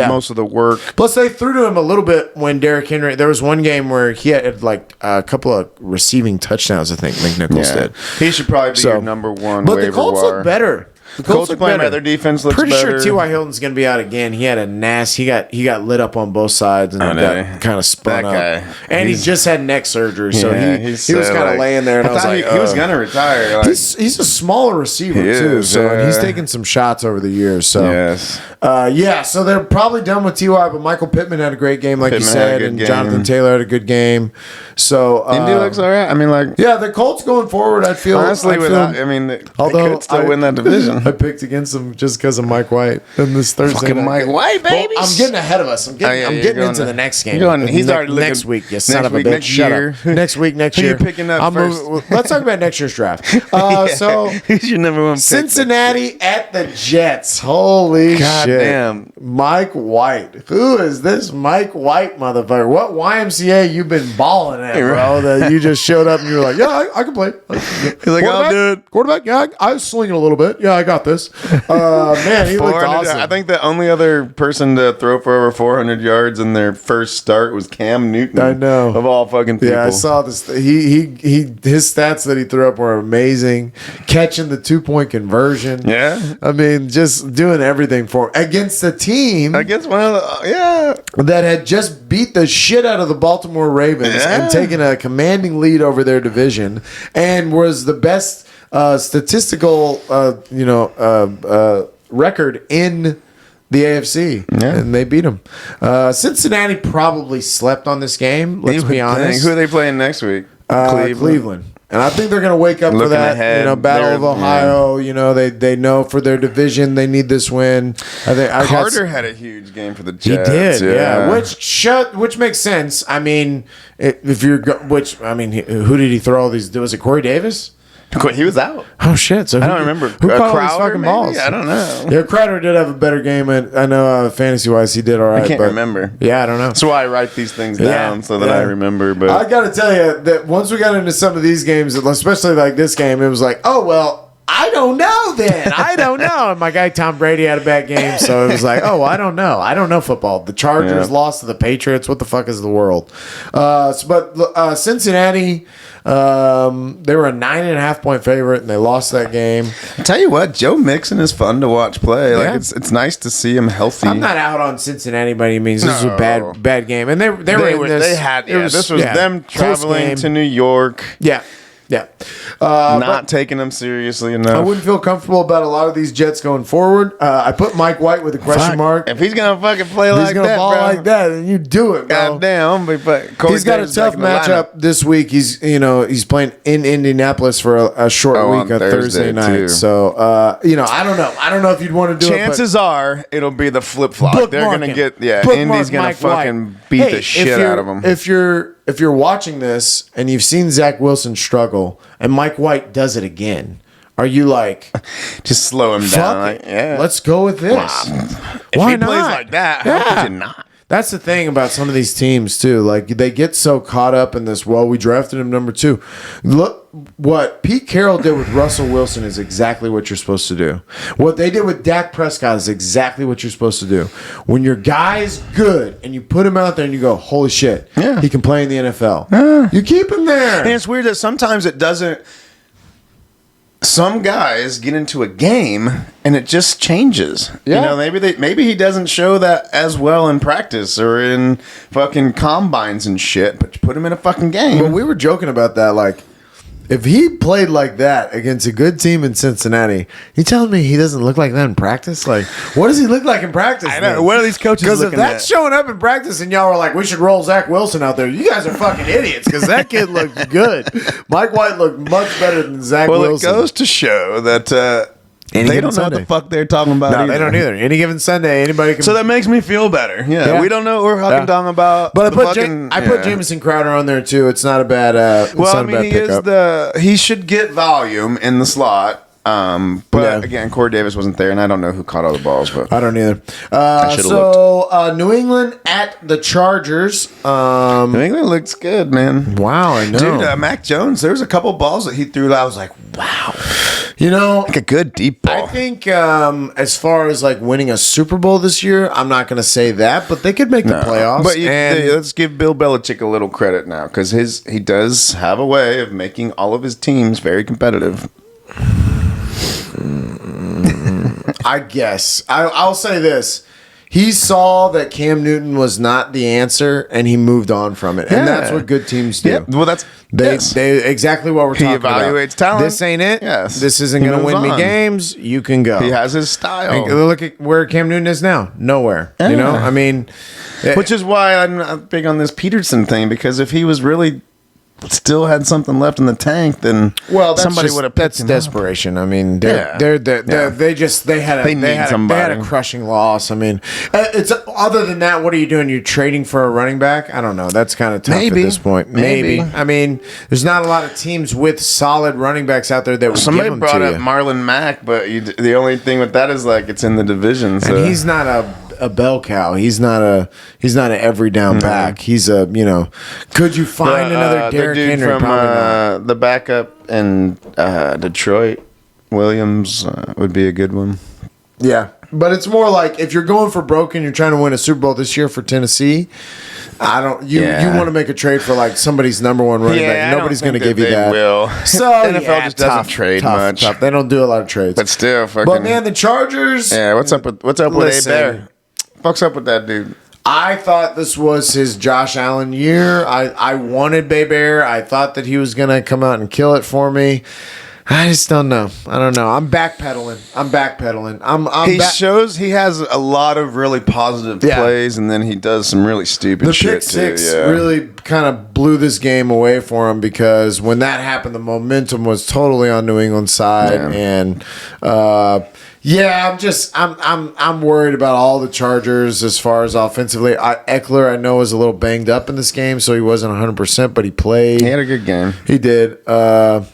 most of the work. Plus, they threw to him a little bit when Derrick Henry. There was one game where he had like a couple of receiving touchdowns. I think McNichols did. He should probably be your number one. But waiver the Colts wire. look better. The Colts are playing better. Their defense looks Pretty better. sure T.Y. Hilton's going to be out again. He had a nasty. He got lit up on both sides and got kind of spun That up. guy, And he just had neck surgery, so he was so, kind of laying there. And I was like, he was going to retire. Like, he's a smaller receiver too, and he's taken some shots over the years. So so they're probably done with T.Y. But Michael Pittman had a great game, like you said, and Jonathan Taylor had a good game. So Indy looks all right. I mean, like the Colts going forward, I feel honestly, they could still win that division. I picked against them just because of Mike White in this Thursday. Mike White, baby. Well, I'm getting ahead of us. I'm getting into the next game. He's already looking next week. You son of a bitch. Next Shut year. up. Next week. Next year. Who you picking up first? Let's talk about next year's draft. So who's your number one pick? Cincinnati at the Jets. Holy God shit! Damn. Mike White. Who is this Mike White motherfucker? What YMCA you been balling at, bro? That you just showed up and you were like, yeah, I can play. He's like, I'll do it. Quarterback, yeah, I was slinging a little bit. Yeah, I got this. Man, he looked awesome. I think the only other person to throw for over 400 yards in their first start was Cam Newton. I know. Of all fucking people. Yeah, I saw this. His stats that he threw up were amazing. Catching the 2-point conversion. Yeah. I mean, just doing everything for him. Against a team against one of the that had just beat the shit out of the Baltimore Ravens and taken a commanding lead over their division and was the best statistical record in the AFC, and they beat them. Cincinnati probably slept on this game. Let's be honest. Who are they playing next week? Cleveland. And I think they're going to wake up for that. Ahead, Battle of Ohio. They know for their division they need this win. Carter had a huge game for the Jets. He did, which makes sense. I mean, who did he throw all these? Was it Corey Davis? He was out. Oh shit! So I don't remember. Who caught all these fucking maybe? balls? I don't know. Yeah, Crowder did have a better game, and I know fantasy wise he did all right. I can't remember. Yeah, I don't know. That's why I write these things down so that I remember. But I got to tell you that once we got into some of these games, especially like this game, it was like, oh well. I don't know then. I don't know. And my guy Tom Brady had a bad game, so it was like, oh, I don't know. I don't know football. The Chargers lost to the Patriots. What the fuck is the world? But Cincinnati, they were a 9.5 point favorite, and they lost that game. I tell you what, Joe Mixon is fun to watch play. Like it's nice to see him healthy. I'm not out on Cincinnati by any means. This was a bad game, and they were in this. They had this was them traveling to New York. Yeah. Yeah. Not taking them seriously enough. I wouldn't feel comfortable about a lot of these Jets going forward. I put Mike White with a question mark. If he's going to fucking play like that, he's going to ball like that, then you do it, bro. Goddamn. He's got a tough matchup this week. He's playing in Indianapolis for a short week on Thursday night. Too. So, I don't know. I don't know if you'd want to do Chances are it'll be the flip-flop. They're going to get, Indy's going to fucking beat the shit out of them. If you're watching this and you've seen Zach Wilson struggle and Mike White does it again, are you like, just slow him down? Let's go with this. Why if he plays like that, how could you not? That's the thing about some of these teams too. Like they get so caught up in this. Well, we drafted him number 2. Look what Pete Carroll did with Russell Wilson is exactly what you're supposed to do. What they did with Dak Prescott is exactly what you're supposed to do. When your guy's good and you put him out there and you go, holy shit, he can play in the NFL. You keep him there. And it's weird that sometimes it doesn't. Some guys get into a game and it just changes. Yeah. Maybe he doesn't show that as well in practice or in fucking combines and shit, but you put him in a fucking game. But we were joking about that, like, if he played like that against a good team in Cincinnati, you telling me he doesn't look like that in practice? Like, what does he look like in practice? I know. What are these coaches looking at? Because if that's showing up in practice and y'all were like, we should roll Zach Wilson out there, you guys are fucking idiots because that kid looked good. Mike White looked much better than Zach Wilson. Well, it goes to show that they don't know what the fuck they're talking about. No, they don't either. Any given Sunday, anybody can. So that makes me feel better. Yeah. We don't know what we're fucking talking about. But I put Jamison Crowder on there too. It's not a bad. He should get volume in the slot. But again, Corey Davis wasn't there, and I don't know who caught all the balls. But I don't either. New England at the Chargers. New England looks good, man. Wow, I know. Dude, Mac Jones, there was a couple balls that he threw that I was like, wow. You know, Like a good deep ball. I think as far as like winning a Super Bowl this year, I'm not going to say that, but they could make the playoffs. But let's give Bill Belichick a little credit now, because he does have a way of making all of his teams very competitive. I guess. I'll say this. He saw that Cam Newton was not the answer, and he moved on from it. And that's what good teams do. Yeah. Well, that's They exactly what we're talking about. He evaluates talent. This ain't it. Yes. This isn't He going to moves win me on. games. You can go. He has his style. And look at where Cam Newton is now. Nowhere. You know? I mean... Which is why I'm not big on this Peterson thing, because if he was really still had something left in the tank, then somebody would have picked him up. desperation. I mean, they had a crushing loss. I mean, it's other than that. What are you doing? You're trading for a running back? I don't know. That's kind of tough at this point. Maybe. I mean, there's not a lot of teams with solid running backs out there that would Somebody give them brought to up you. Marlon Mack, but the only thing with that is like it's in the division. So. And he's not a bell cow. He's not an every down back. He's a Could you find another Derrick dude Henry? from Probably not. the backup in Detroit, Williams would be a good one. Yeah, but it's more like if you're going for broke and you're trying to win a Super Bowl this year for Tennessee. You want to make a trade for like somebody's number one running back. Nobody's going to give you that. Will. So NFL just doesn't trade much. Tough. They don't do a lot of trades. But still, fucking. But man, the Chargers. Yeah, what's up with A Bear? Fuck's up with that dude? I thought this was his Josh Allen year. I wanted Bay Bear. I thought that he was going to come out and kill it for me. I just don't know. I don't know. I'm backpedaling. He shows he has a lot of really positive plays, and then he does some really stupid shit too. The pick six too. really kind of blew this game away for him, because when that happened, the momentum was totally on New England's side, and I'm worried about all the Chargers as far as offensively. Eckler, I know, was a little banged up in this game, so he wasn't 100%, but he played. He had a good game. He did. Keenan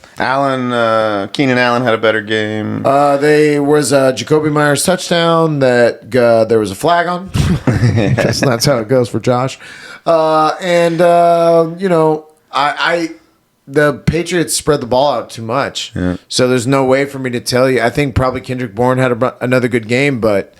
Allen had a better game. There was a Jacoby Myers touchdown that there was a flag on. That's how it goes for Josh. The Patriots spread the ball out too much. Yeah. So there's no way for me to tell you. I think probably Kendrick Bourne had another good game, but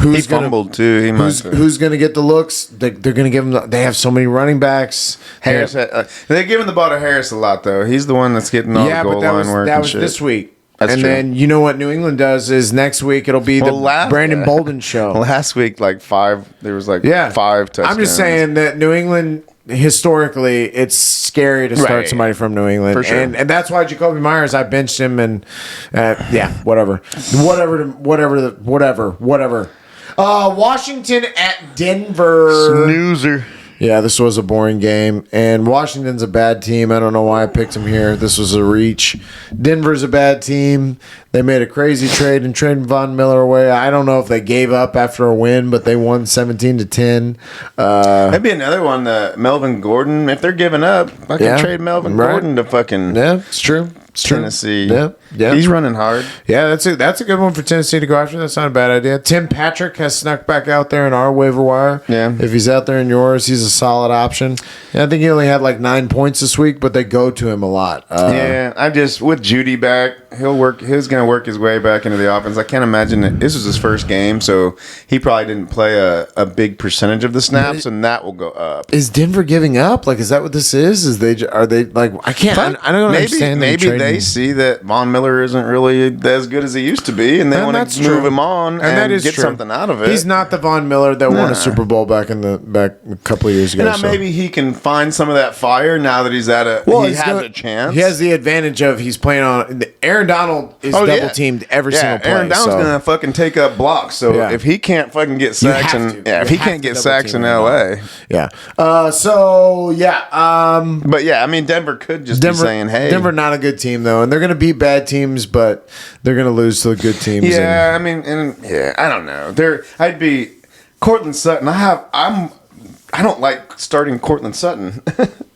he fumbled too. Who's going to get the looks? They're going to give him. They have so many running backs. Harris. They're giving the ball to Harris a lot, though. He's the one that's getting all the goal line work. That was this week. That's true. Then you know what New England does is next week it'll be the Brandon Bolden show. Last week, there was 5 touchdowns. I'm just saying that New England, historically, it's scary to start somebody from New England. For sure. And that's why Jacoby Myers, I benched him, and whatever. Washington at Denver. Snoozer. Yeah, this was a boring game, and Washington's a bad team. I don't know why I picked them here. This was a reach. Denver's a bad team. They made a crazy trade and traded Von Miller away. I don't know if they gave up after a win, but they won 17-10. That'd be another one. Melvin Gordon. If they're giving up, I can trade Melvin Gordon to fucking it's true. Tennessee. Yeah, he's running hard. Yeah, that's a good one for Tennessee to go after. That's not a bad idea. Tim Patrick has snuck back out there in our waiver wire. Yeah, if he's out there in yours, he's a solid option. Yeah, I think he only had like 9 points this week, but they go to him a lot. With Judy back, he's going to work his way back into the offense. I can't imagine that this was his first game, so he probably didn't play a big percentage of the snaps, and that will go up. Is Denver giving up? Like, is that what this is? Are they like? I can't. I don't understand. Maybe they see that Von Miller isn't really as good as he used to be, and they want to move him on and get something out of it. He's not the Von Miller that won a Super Bowl back a couple of years ago. And maybe he can find some of that fire now that he's at he has a chance. He has the advantage of he's playing on. Aaron Donald is double teamed every single play. Aaron Donald's gonna fucking take up blocks. So if he can't fucking get sacks if he can't get sacks in LA, but I mean Denver could just be saying, hey, Denver not a good team though, and they're gonna beat bad teams, but they're gonna lose to the good teams. I don't know. I'd be Cortland Sutton. I don't like starting Cortland Sutton.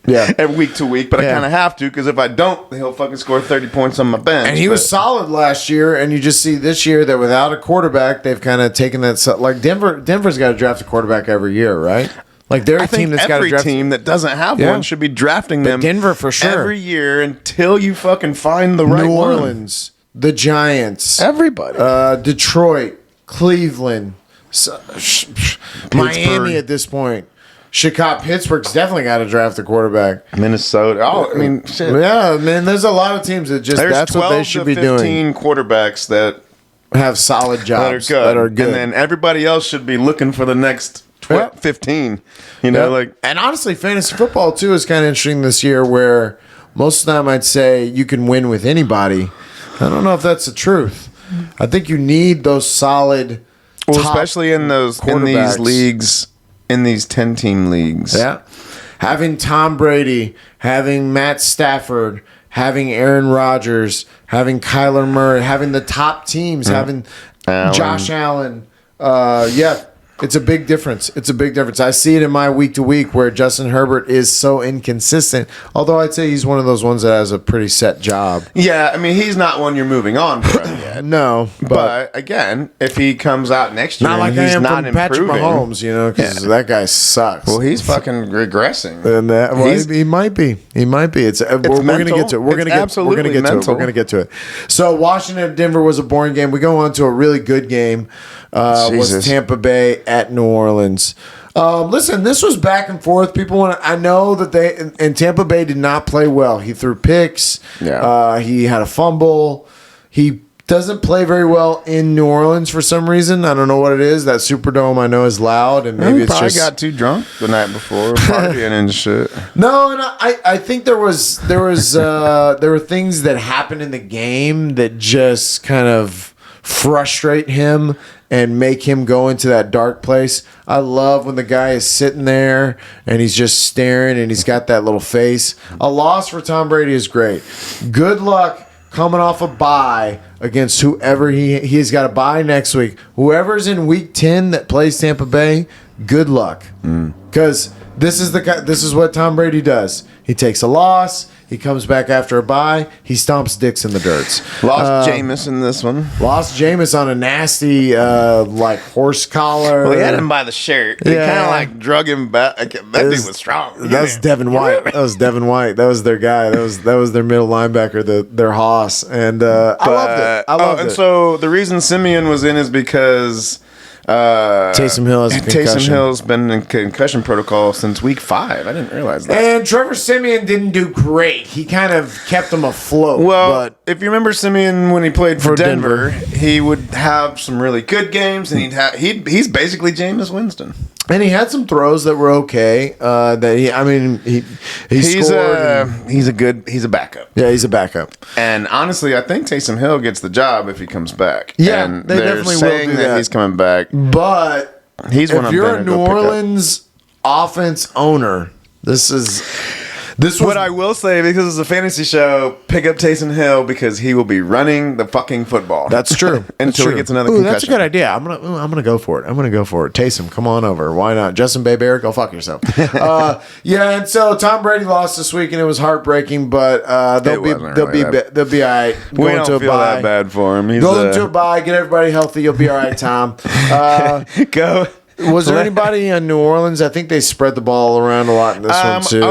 Yeah. Every week to week, but I Yeah. kind of have to because if I don't, he'll fucking score 30 points on my bench. And he was solid last year, and you just see this year that without a quarterback, they've kind of taken that. Like Denver's got to draft a quarterback every year, right? Like they're a I team think that's got to every draft. team that doesn't have Yeah. one should be drafting But them. Denver for sure. every year until you fucking find the right New one. Orleans, the Giants, Everybody. Detroit, Cleveland, Miami at this point. Chicago, Pittsburgh's definitely got to draft a quarterback. Minnesota. Oh, I mean, shit. Yeah, man, there's a lot of teams that just There's that's 12 what they should to be 15 doing. quarterbacks that Have solid jobs that are good. And then everybody else should be looking for the next Yep. 15. You know, like and honestly, fantasy football too is kind of interesting this year, where most of the time I'd say you can win with anybody. I don't know if that's the truth. I think you need those solid, well, top especially in these quarterbacks. leagues, in these 10-team leagues. Yeah. Having Tom Brady, having Matt Stafford, having Aaron Rodgers, having Kyler Murray, having the top teams, having Josh Allen. Yeah, it's a big difference. It's a big difference. I see it in my week to week where Justin Herbert is so inconsistent. Although I'd say he's one of those ones that has a pretty set job. Yeah, I mean, he's not one you're moving on from yet. No, But again, if he comes out next year not like and I he's am not from Patrick improving, Mahomes, you know, because that guy sucks. well, he's fucking regressing. And that, well, He's- he might be. He might be. We're going to mental. get to it. We're It's going to get. We're going to absolutely get to it. mental. We're going to get to it. So Washington Denver was a boring game. We go on to a really good game. Was Jesus. Tampa Bay at New Orleans. Listen, this was back and forth. People want. I know that they and Tampa Bay did not play well. He threw picks. Yeah. He had a fumble. He doesn't play very well in New Orleans for some reason. I don't know what it is. That Superdome I know is loud, and maybe He it's probably just got too drunk the night before, partying and shit. no, and I think there were things that happened in the game that just kind of frustrate him and make him go into that dark place. I love when the guy is sitting there and he's just staring and he's got that little face. A loss for Tom Brady is great. Good luck coming off a bye against whoever he's got a bye next week. Whoever's in week 10 that plays Tampa Bay, good luck. Because this is what Tom Brady does. He takes a loss. He comes back after a bye. He stomps dicks in the dirts. Lost Jameis in this one. Lost Jameis on a nasty like horse collar. Well, he had him by the shirt. He Yeah. kind of like drug him back. That dude was strong. That was Devin White. That was Devin White. That was their guy. That was their middle linebacker, their hoss. And I loved it. I loved and it. so the reason Simeon was in is because Taysom Hill has a concussion. Taysom Hill's been in concussion protocol since week 5. I didn't realize that. And Trevor Simeon didn't do great. He kind of kept them afloat. Well, but if you remember Simeon when he played for For Denver, Denver. he would have some really good games, and he's basically Jameis Winston. and he had some throws that were okay. He scored. He's a backup. Yeah, he's a backup. And honestly, I think Taysom Hill gets the job if he comes back. Yeah, and they they're definitely will saying do that that. he's coming back. But He's one if I'm you're gonna a go New pick up. Orleans offense owner, this was What I will say, because it's a fantasy show, pick up Taysom Hill because he will be running the fucking football. That's true. Until That's he true. gets another Ooh, concussion. that's a good idea. I'm gonna go for it. Taysom, come on over. Why not? Justin Bieber, go fuck yourself. Yeah, and so Tom Brady lost this week, and it was heartbreaking. But they'll be wasn't they'll really be that- they'll be all right. We don't feel that bad for him. He's Go into a bye, get everybody healthy. You'll be all right, Tom. go. Was there anybody in New Orleans? I think they spread the ball around a lot in this one too.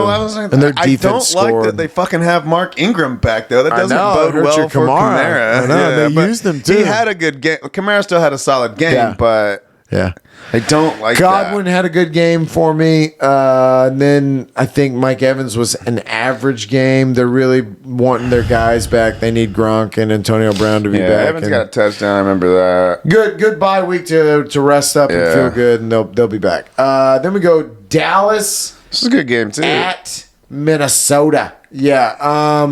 And their I defense don't scored. like that they fucking have Mark Ingram back though. That doesn't know, it bode hurts well your for Kamara. Kamara. I know, they but used him, too. He had a good game. Kamara still had a solid game, Yeah. but yeah. I don't like Godwin that. had a good game for me. And then I think Mike Evans was an average game. They're really wanting their guys back. They need Gronk and Antonio Brown to be Yeah, back. Evans And got a touchdown. I remember that. good bye week to rest up and Yeah. feel good, and they'll be back. Then we go Dallas This is a good game too. at Minnesota. Yeah.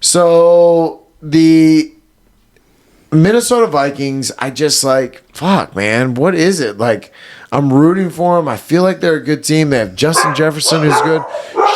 So the Minnesota Vikings, I just fuck, man. What is it? I'm rooting for them. I feel like they're a good team. They have Justin Jefferson, who's good.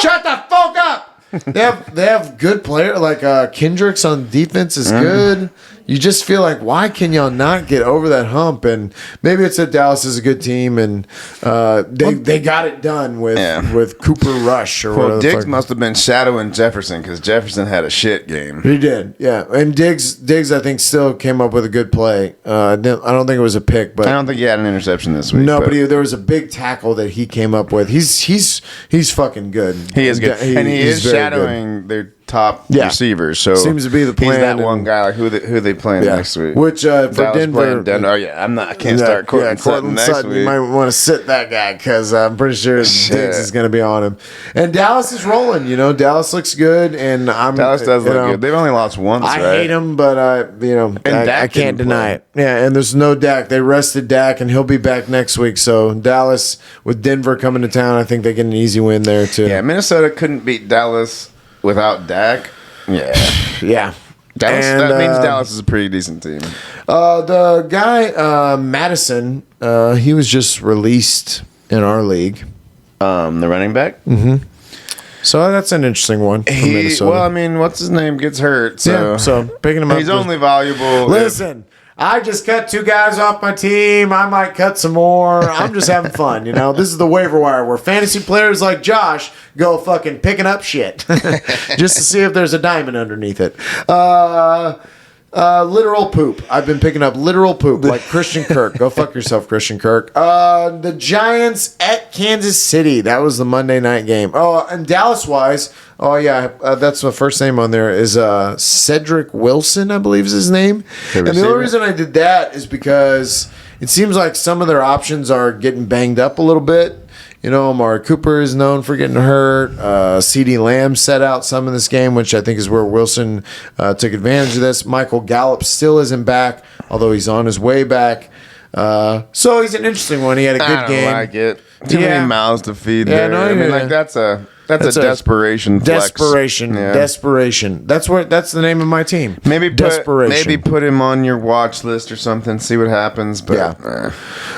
Shut the fuck up! they have good player like Kendricks on defense is good. You just feel like, why can y'all not get over that hump? And maybe it's that Dallas is a good team, and they got it done with Cooper Rush or whatever. Well, Diggs must have been shadowing Jefferson because Jefferson had a shit game. He did, yeah. And Diggs, I think, still came up with a good play. I don't think it was a pick, but I don't think he had an interception this week. No, but there was a big tackle that he came up with. He's fucking good. He is good, and he is very shadowing their top Yeah. receivers. So Seems to be the plan, He's that and- one guy. Like who they playing next week? Which for Dallas Denver, playing Oh yeah, I can't start Cortland Sutton next week. You might want to sit that guy because I'm pretty sure Diggs is going to be on him. And Dallas is rolling. Dallas looks good, and Dallas does look good. They've only lost once. I right? hate him, but I Dak can't didn't deny play. it. Yeah, and there's no Dak. They rested Dak, and he'll be back next week. So Dallas with Denver coming to town, I think they get an easy win there too. Yeah, Minnesota couldn't beat Dallas without Dak. Yeah, yeah. Dallas, And, that means Dallas is a pretty decent team. The guy Madison, he was just released in our league. The running back. So that's an interesting one from Minnesota. Well, I mean, what's his name gets hurt, so, yeah, so picking him up. he's only valuable. Listen, I just cut 2 guys off my team. I might cut some more. I'm just having fun, This is the waiver wire where fantasy players like Josh go fucking picking up shit just to see if there's a diamond underneath it. Literal poop. I've been picking up literal poop like Christian Kirk. Go fuck yourself, Christian Kirk. The Giants at Kansas City. That was the Monday night game. Oh, and Dallas-wise, that's the first name on there is Cedric Wilson, I believe is his name. And the only reason I did that is because it seems like some of their options are getting banged up a little bit. Amari Cooper is known for getting hurt. CeeDee Lamb set out some in this game, which I think is where Wilson took advantage of this. Michael Gallup still isn't back, although he's on his way back. So he's an interesting one. He had a good game. I like it. Too many mouths to feed there. No, I mean, like that's a desperation flex. Desperation. Yeah. Desperation. That's the name of my team. Desperation. Maybe put him on your watch list or something. See what happens. But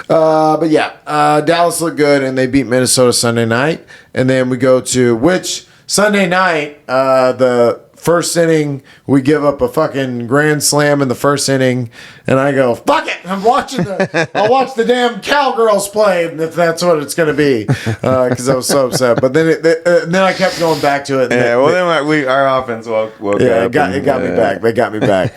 Dallas looked good, and they beat Minnesota Sunday night. And then we go to which Sunday night, the first inning, we give up a fucking grand slam in the first inning, and I go, fuck it, I'll watch the damn Cowgirls play, if that's what it's going to be, because I was so upset. But then I kept going back to it. And then our offense woke up. It got me back. They got me back.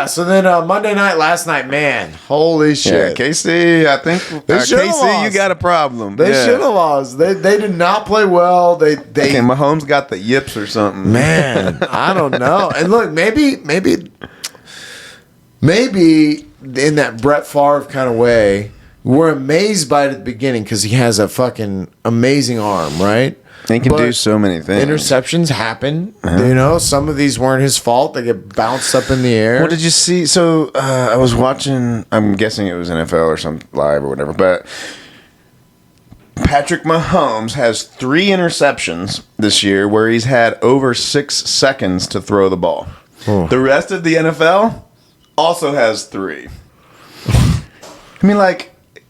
So then Monday night, last night, man, holy shit. Yeah, KC, I think KC, you got a problem. They should have lost. They did not play well. Mahomes got the yips or something. Man, I don't know. And look, maybe in that Brett Favre kind of way, we're amazed by it at the beginning because he has a fucking amazing arm, right? He can do so many things. Interceptions happen. Some of these weren't his fault. They get bounced up in the air. What did you see? So I was watching, I'm guessing it was NFL or some live or whatever, but Patrick Mahomes has 3 interceptions this year where he's had over 6 seconds to throw the ball. Oh. The rest of the NFL also has 3. I mean,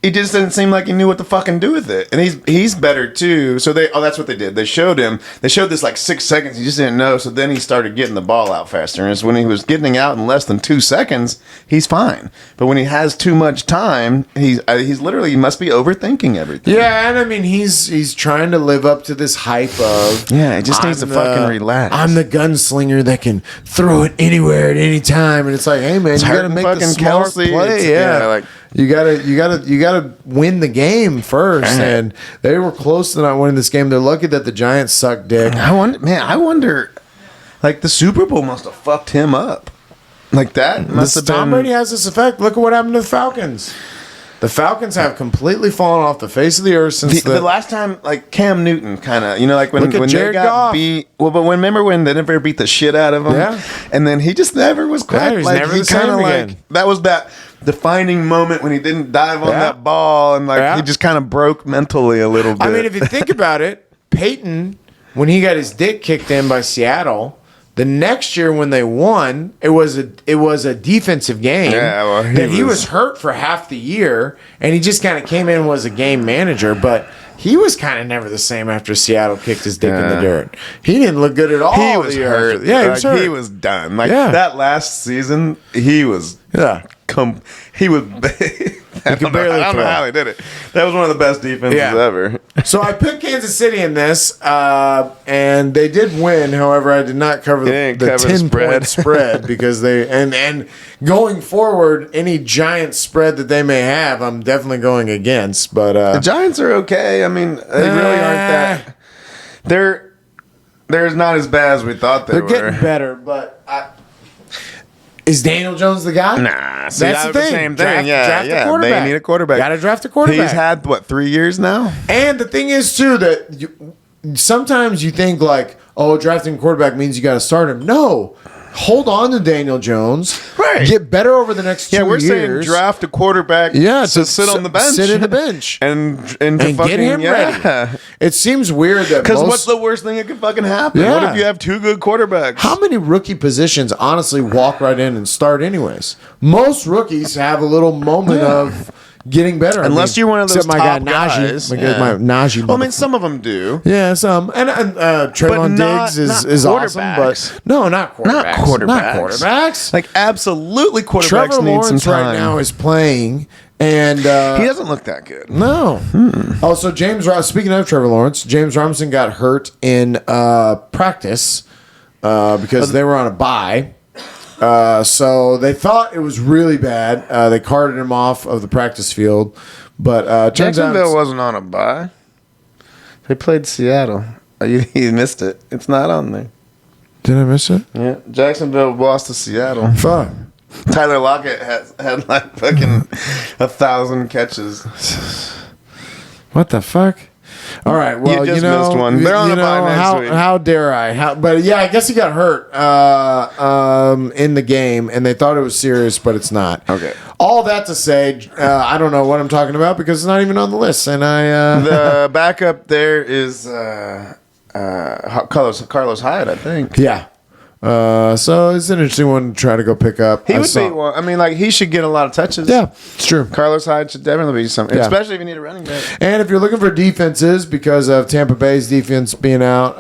it just didn't seem like he knew what to fucking do with it. And he's better too. So that's what they did. They showed this 6 seconds. He just didn't know. So then he started getting the ball out faster. And it's when he was getting out in less than 2 seconds, he's fine. But when he has too much time, he must be overthinking everything. Yeah, and I mean he's trying to live up to this hype of he just needs to fucking relax. I'm the gunslinger that can throw it anywhere at any time, and it's like, hey man, you gotta make the smart play. Yeah, you gotta win the game first, and they were close to not winning this game. They're lucky that the Giants suck dick. I wonder, the Super Bowl must have fucked him up. That must have been. Tom Brady has this effect. Look at what happened to the Falcons. The Falcons have completely fallen off the face of the earth since the last time, Cam Newton, kind of, when Jared they got Goff. beat. Well, but remember when they never beat the shit out of him? Yeah. And then he just never was quite he's never the same again. That was that defining moment when he didn't dive on that ball and he just kind of broke mentally a little bit. I mean, if you think about it, Peyton, when he got his dick kicked in by Seattle, the next year when they won, it was a defensive game. Yeah, well, he was hurt for half the year, and he just kind of came in and was a game manager. But he was kind of never the same after Seattle kicked his dick in the dirt. He didn't look good at all. He was hurt. Yeah, he was hurt. He was done. That last season, he was. Yeah. He was. I don't know how he did it. That was one of the best defenses ever. So I picked Kansas City in this, and they did win. However, I did not cover the 10-point spread because they and going forward, any giant spread that they may have, I'm definitely going against. But the Giants are okay. I mean, they really aren't that. They're not as bad as we thought they were. They're getting better, but. Is Daniel Jones the guy? Nah, see, that's the thing. Same thing. Draft a quarterback. They need a quarterback. Got to draft a quarterback. He's had 3 years now. And the thing is too that sometimes you think like, oh, drafting a quarterback means you got to start him. No. Hold on to Daniel Jones. Right. Get better over the next 2 years. Yeah, we're saying draft a quarterback to sit on the bench. Sit in the bench. and get him ready. It seems weird that because what's the worst thing that could fucking happen? Yeah. What if you have 2 good quarterbacks? How many rookie positions honestly walk right in and start anyways? Most rookies have a little moment of getting better. Unless you're one of those my top guy Najee. guys. My Najee. Well, I mean, some of them do. Yeah, some. And Trayvon Diggs is awesome, but no, not quarterbacks. Not quarterbacks. Like, absolutely quarterbacks Trevor need Lawrence some time. right now is playing, and he doesn't look that good. No. Oh, so speaking of Trevor Lawrence, James Robinson got hurt in practice because they were on a bye. So they thought it was really bad. They carted him off of the practice field, but Jacksonville wasn't on a bye. They played Seattle. You missed it. It's not on there. Did I miss it? Yeah, Jacksonville lost to Seattle. Fuck. Tyler Lockett had like fucking 1,000 catches. What the fuck? All right, well, you just missed one. They're on a bye next week. How dare I? But yeah, I guess he got hurt in the game, and they thought it was serious, but it's not. Okay. All that to say, I don't know what I'm talking about because it's not even on the list, and the backup there is Carlos Hyde, I think. Yeah. So it's an interesting one to try to go pick up. He would be one. I mean, like, he should get a lot of touches. Yeah, it's true. Carlos Hyde should definitely be something, especially if you need a running back. And if you're looking for defenses because of Tampa Bay's defense being out,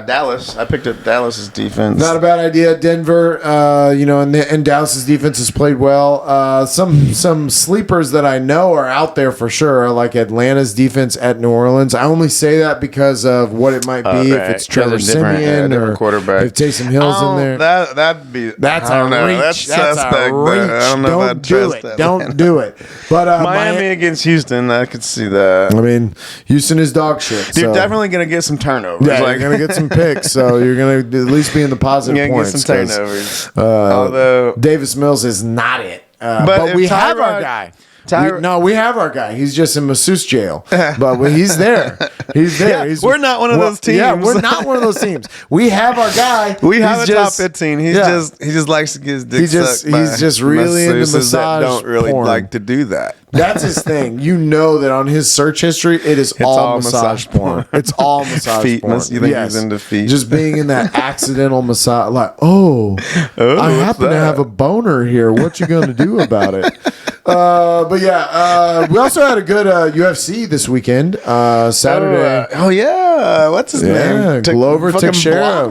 Dallas, I picked up Dallas's defense. Not a bad idea. Denver, and Dallas's defense has played well. Some sleepers that I know are out there for sure, like Atlanta's defense at New Orleans. I only say that because of what it might be if it's Trevor Siemian or quarterback. If Taysom Hill's in there. That's a reach. That's a reach. I don't know about do it. Don't do it. But Miami against Houston, I could see that. I mean, Houston is dog shit. You're definitely going to get some turnovers. Yeah, you're going to get some picks, so you're going to at least be in the positive points. Get some turnovers. Although Davis Mills is not it. But we have our guy. We have our guy. He's just in masseuse jail, but he's there. He's there. Yeah, we're not one of those teams. Yeah, we're not one of those teams. We have our guy. We have a top 15. He just likes to get his dick sucked. He's just really into massage that don't really porn. like to do that. That's his thing. You know that on his search history, it's all massage porn. It's all massage feet porn. You think he's into feet? Just being in that accidental massage, like, I happen to have a boner here. What you gonna do about it? But yeah, we also had a good UFC this weekend. Saturday. What's his name? Glover Teixeira.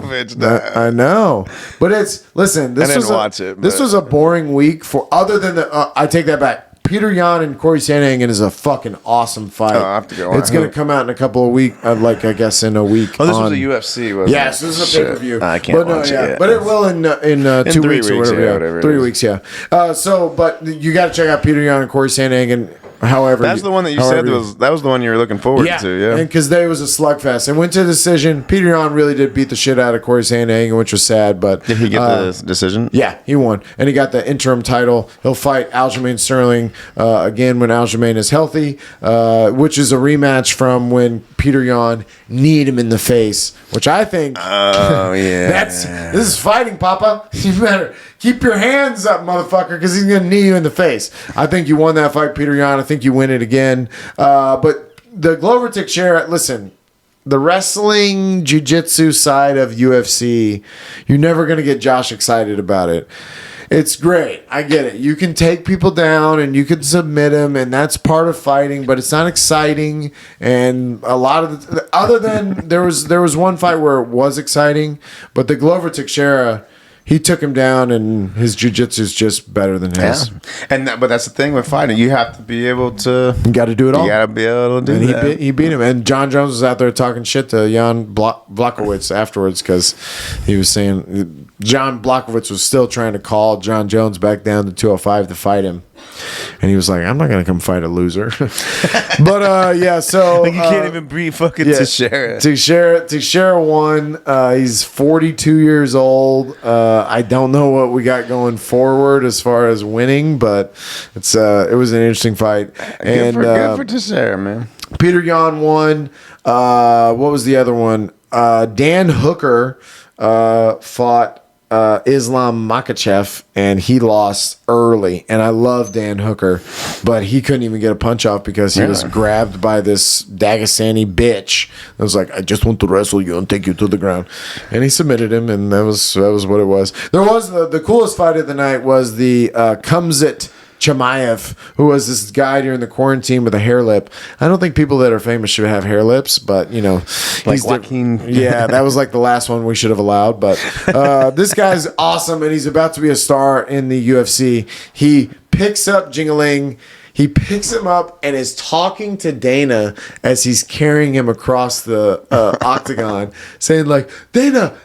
I know, but listen. This was a boring week for other than the. I take that back. Peter Yan and Corey Sandhagen is a fucking awesome fight. I have to go on. It's going to come out in a couple of weeks, I guess in a week. Oh, this was a UFC, wasn't it? Yes, this is a pay-per-view. I can't watch it yet. But it will in 2 weeks or whatever. 3 weeks, yeah. But you got to check out Peter Yan and Corey Sandhagen. However, that's the one that you said that was the one you were looking forward to. Yeah, and because they was a slugfest and went to a decision. Peter Yan really did beat the shit out of Corey Sandhagen, which was sad. But did he get the decision? Yeah, he won, and he got the interim title. He'll fight Aljamain Sterling again when Aljamain is healthy, which is a rematch from when Peter Yan kneed him in the face, which I think. Oh yeah, this is fighting, Papa. You better keep your hands up, motherfucker, because he's gonna knee you in the face. I think you won that fight, Peter Yan. I think you win it again. But the Glover Teixeira, listen, the wrestling jiu-jitsu side of UFC, you're never going to get Josh excited about it. It's great. I get it. You can take people down and you can submit them, and that's part of fighting. But it's not exciting. And a lot of other than there was one fight where it was exciting, but the Glover Teixeira. He took him down, and his jiu-jitsu is just better than his. Yeah. But that's the thing with fighting. You have to be able to. You got to do it all. You got to be able to do and that. He beat him. And John Jones was out there talking shit to Jan Blachowicz afterwards because he was saying John Blachowicz was still trying to call John Jones back down to 205 to fight him. And he was like, I'm not going to come fight a loser. But, yeah, so. Like you can't even beat fucking Teixeira. Teixeira won. He's 42 years old. I don't know what we got going forward as far as winning, but it was an interesting fight. Good for Teixeira, man. Peter Yan won. What was the other one? Dan Hooker fought Islam Makhachev, and he lost early. And I love Dan Hooker, but he couldn't even get a punch off because he was grabbed by this Dagestani bitch. It was like, I just want to wrestle you and take you to the ground. And he submitted him, and that was what it was. There was the coolest fight of the night was the Khamzat Chimaev, who was this guy during the quarantine with a hair lip. I don't think people that are famous should have hair lips, but like Joaquin. Yeah, that was like the last one we should have allowed. But this guy's awesome, and he's about to be a star in the UFC. He picks up Jingaling. He picks him up and is talking to Dana as he's carrying him across the octagon, saying like, Dana,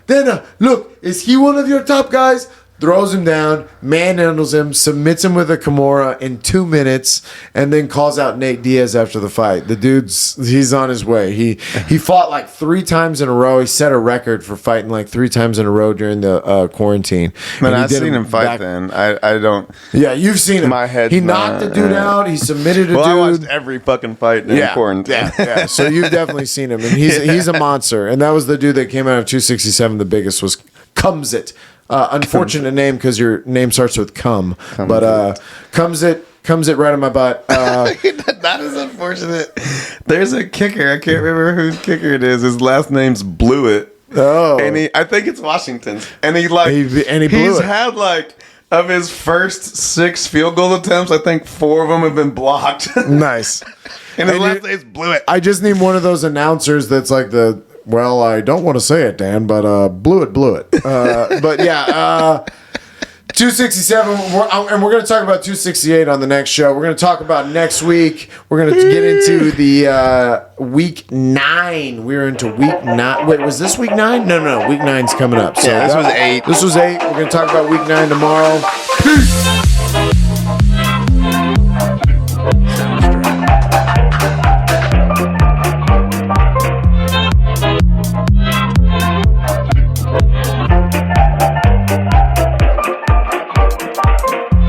look, is he one of your top guys? Throws him down, manhandles him, submits him with a Kimura in 2 minutes, and then calls out Nate Diaz after the fight. The he's on his way. He fought like 3 times in a row. He set a record for fighting like 3 times in a row during the quarantine. Man, I've seen him fight then. I don't. Yeah, you've seen him. My head's he knocked the dude out. He submitted a dude. I watched every fucking fight in quarantine. Yeah. So you've definitely seen him, and he's a monster. And that was the dude that came out of 267. The biggest was Khamzat. Unfortunate name because your name starts with cum. But comes it right in my butt. That is unfortunate. There's a kicker. I can't remember whose kicker it is. His last name's Blewett. Oh, and I think it's Washington's. And he blew it. Had like of his first 6 field goal attempts, I think 4 of them have been blocked. Nice. And his last name's Blewett. I just need one of those announcers that's like well, I don't want to say it, Dan, but blew it. But yeah, 267, and we're going to talk about 268 on the next show. We're going to talk about next week. We're going to get into the week 9. We're into week 9. Wait, was this week 9? No. Week 9's coming up. So yeah, this was 8. This was 8. We're going to talk about week 9 tomorrow. Peace.